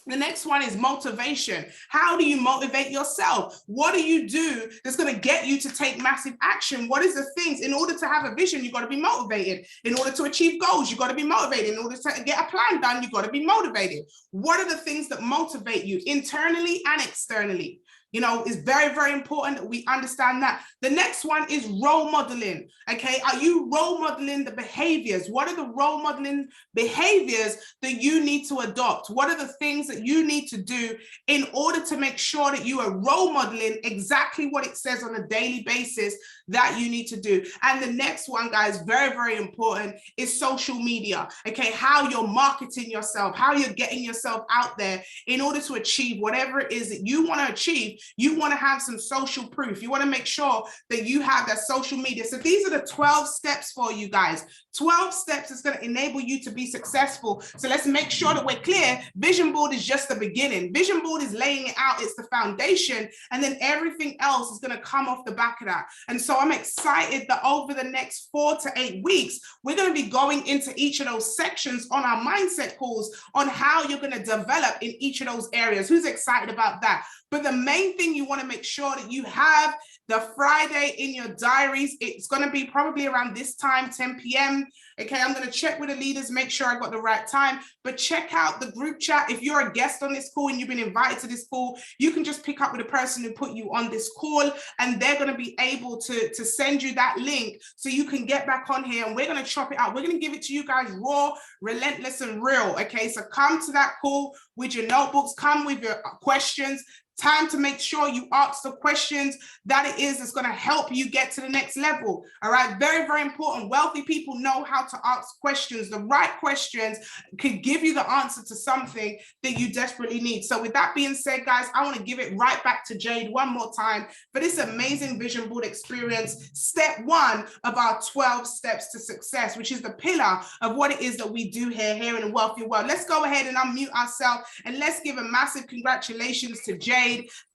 The next one is motivation. How do you motivate yourself? What do you do that's going to get you to take massive action? What is the things? In order to have a vision, you've got to be motivated. In order to achieve goals, you've got to be motivated. In order to get a plan done, you've got to be motivated. What are the things that motivate you internally and externally? You know, it's very, very important that we understand that. The next one is role modeling. Okay, are you role modeling the behaviors? What are the role modeling behaviors that you need to adopt? What are the things that you need to do in order to make sure that you are role modeling exactly what it says on a daily basis that you need to do? And the next one, guys, very, very important, is social media. Okay, how you're marketing yourself, how you're getting yourself out there in order to achieve whatever it is that you want to achieve. You want to have some social proof. You want to make sure that you have that social media. So these are the 12 steps for you guys. 12 steps is going to enable you to be successful. So let's make sure that we're clear. Vision board is just the beginning. Vision board is laying it out. It's the foundation. And then everything else is going to come off the back of that. And so I'm excited that over the next 4 to 8 weeks, we're going to be going into each of those sections on our mindset calls on how you're going to develop in each of those areas. Who's excited about that? But the main thing you want to make sure that you have the Friday in your diaries. It's going to be probably around this time, 10 p.m. Okay, I'm going to check with the leaders, make sure I got the right time, but check out the group chat. If you're a guest on this call and you've been invited to this call, you can just pick up with the person who put you on this call, and they're going to be able to send you that link so you can get back on here, and we're going to chop it out. We're going to give it to you guys raw, relentless, and real. Okay, so come to that call with your notebooks, come with your questions. Time to make sure you ask the questions that it is that's going to help you get to the next level. All right, very, very important. Wealthy people know how to ask questions. The right questions could give you the answer to something that you desperately need. So with that being said, guys, I want to give it right back to Jade one more time for this amazing vision board experience. Step 1 of our 12 steps to success, which is the pillar of what it is that we do here in the Wealthy World. Let's go ahead and unmute ourselves, and let's give a massive congratulations to Jade.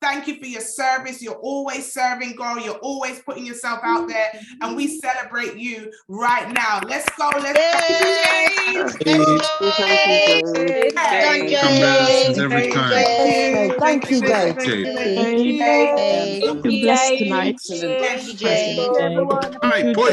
Thank you for your service. You're always serving, girl. You're always putting yourself out there, and we celebrate you right now. Let's go. Let's go. Congratulations every time. Thank you, Jade. Thank you, Jade. You're blessed tonight. Everyone. Hi, boy.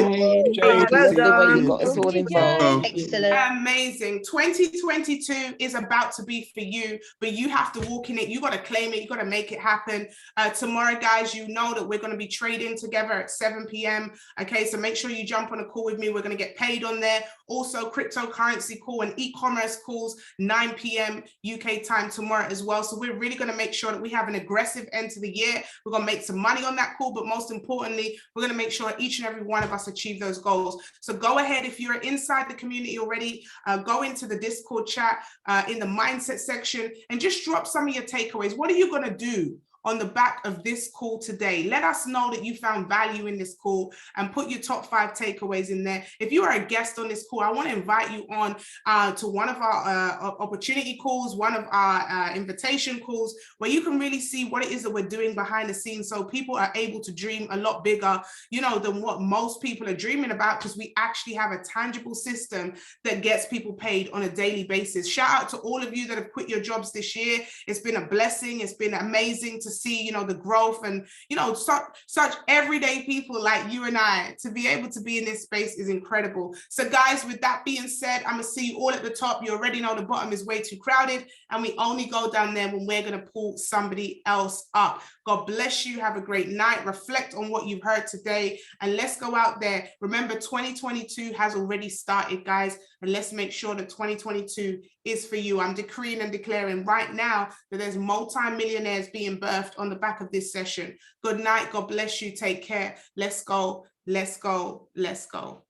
Jade. Love the way you got us all involved. Excellent. Amazing. 2022 is about to be for you, but you have to walk in it. You got to claim it. You got to make it happen. Tomorrow, guys, you know that we're going to be trading together at 7 p.m. Okay, so make sure you jump on a call with me. We're going to get paid on there. Also, cryptocurrency call and e-commerce calls, 9 p.m. UK time tomorrow as well. So we're really going to make sure that we have an aggressive end to the year. We're going to make some money on that call, but most importantly, we're going to make sure each and every one of us achieve those goals. So go ahead, if you're inside the community already, go into the Discord chat in the mindset section and just drop some of your takeaways. What are you going to do on the back of this call today? Let us know that you found value in this call, and put your top 5 takeaways in there. If you are a guest on this call, I want to invite you on to one of our opportunity calls, one of our invitation calls, where you can really see what it is that we're doing behind the scenes, so people are able to dream a lot bigger, you know, than what most people are dreaming about, because we actually have a tangible system that gets people paid on a daily basis. Shout out to all of you that have quit your jobs this year. It's been a blessing. It's been amazing to see, you know, the growth, and, you know, such everyday people like you and I to be able to be in this space is incredible. So guys, with that being said, I'm gonna see you all at the top. You already know the bottom is way too crowded, and we only go down there when we're gonna pull somebody else up. God bless you. Have a great night. Reflect on what you've heard today, and let's go out there. Remember, 2022 has already started, guys, and let's make sure that 2022 is for you. I'm decreeing and declaring right now that there's multi-millionaires being birthed on the back of this session. Good night. God bless you. Take care. Let's go. Let's go. Let's go.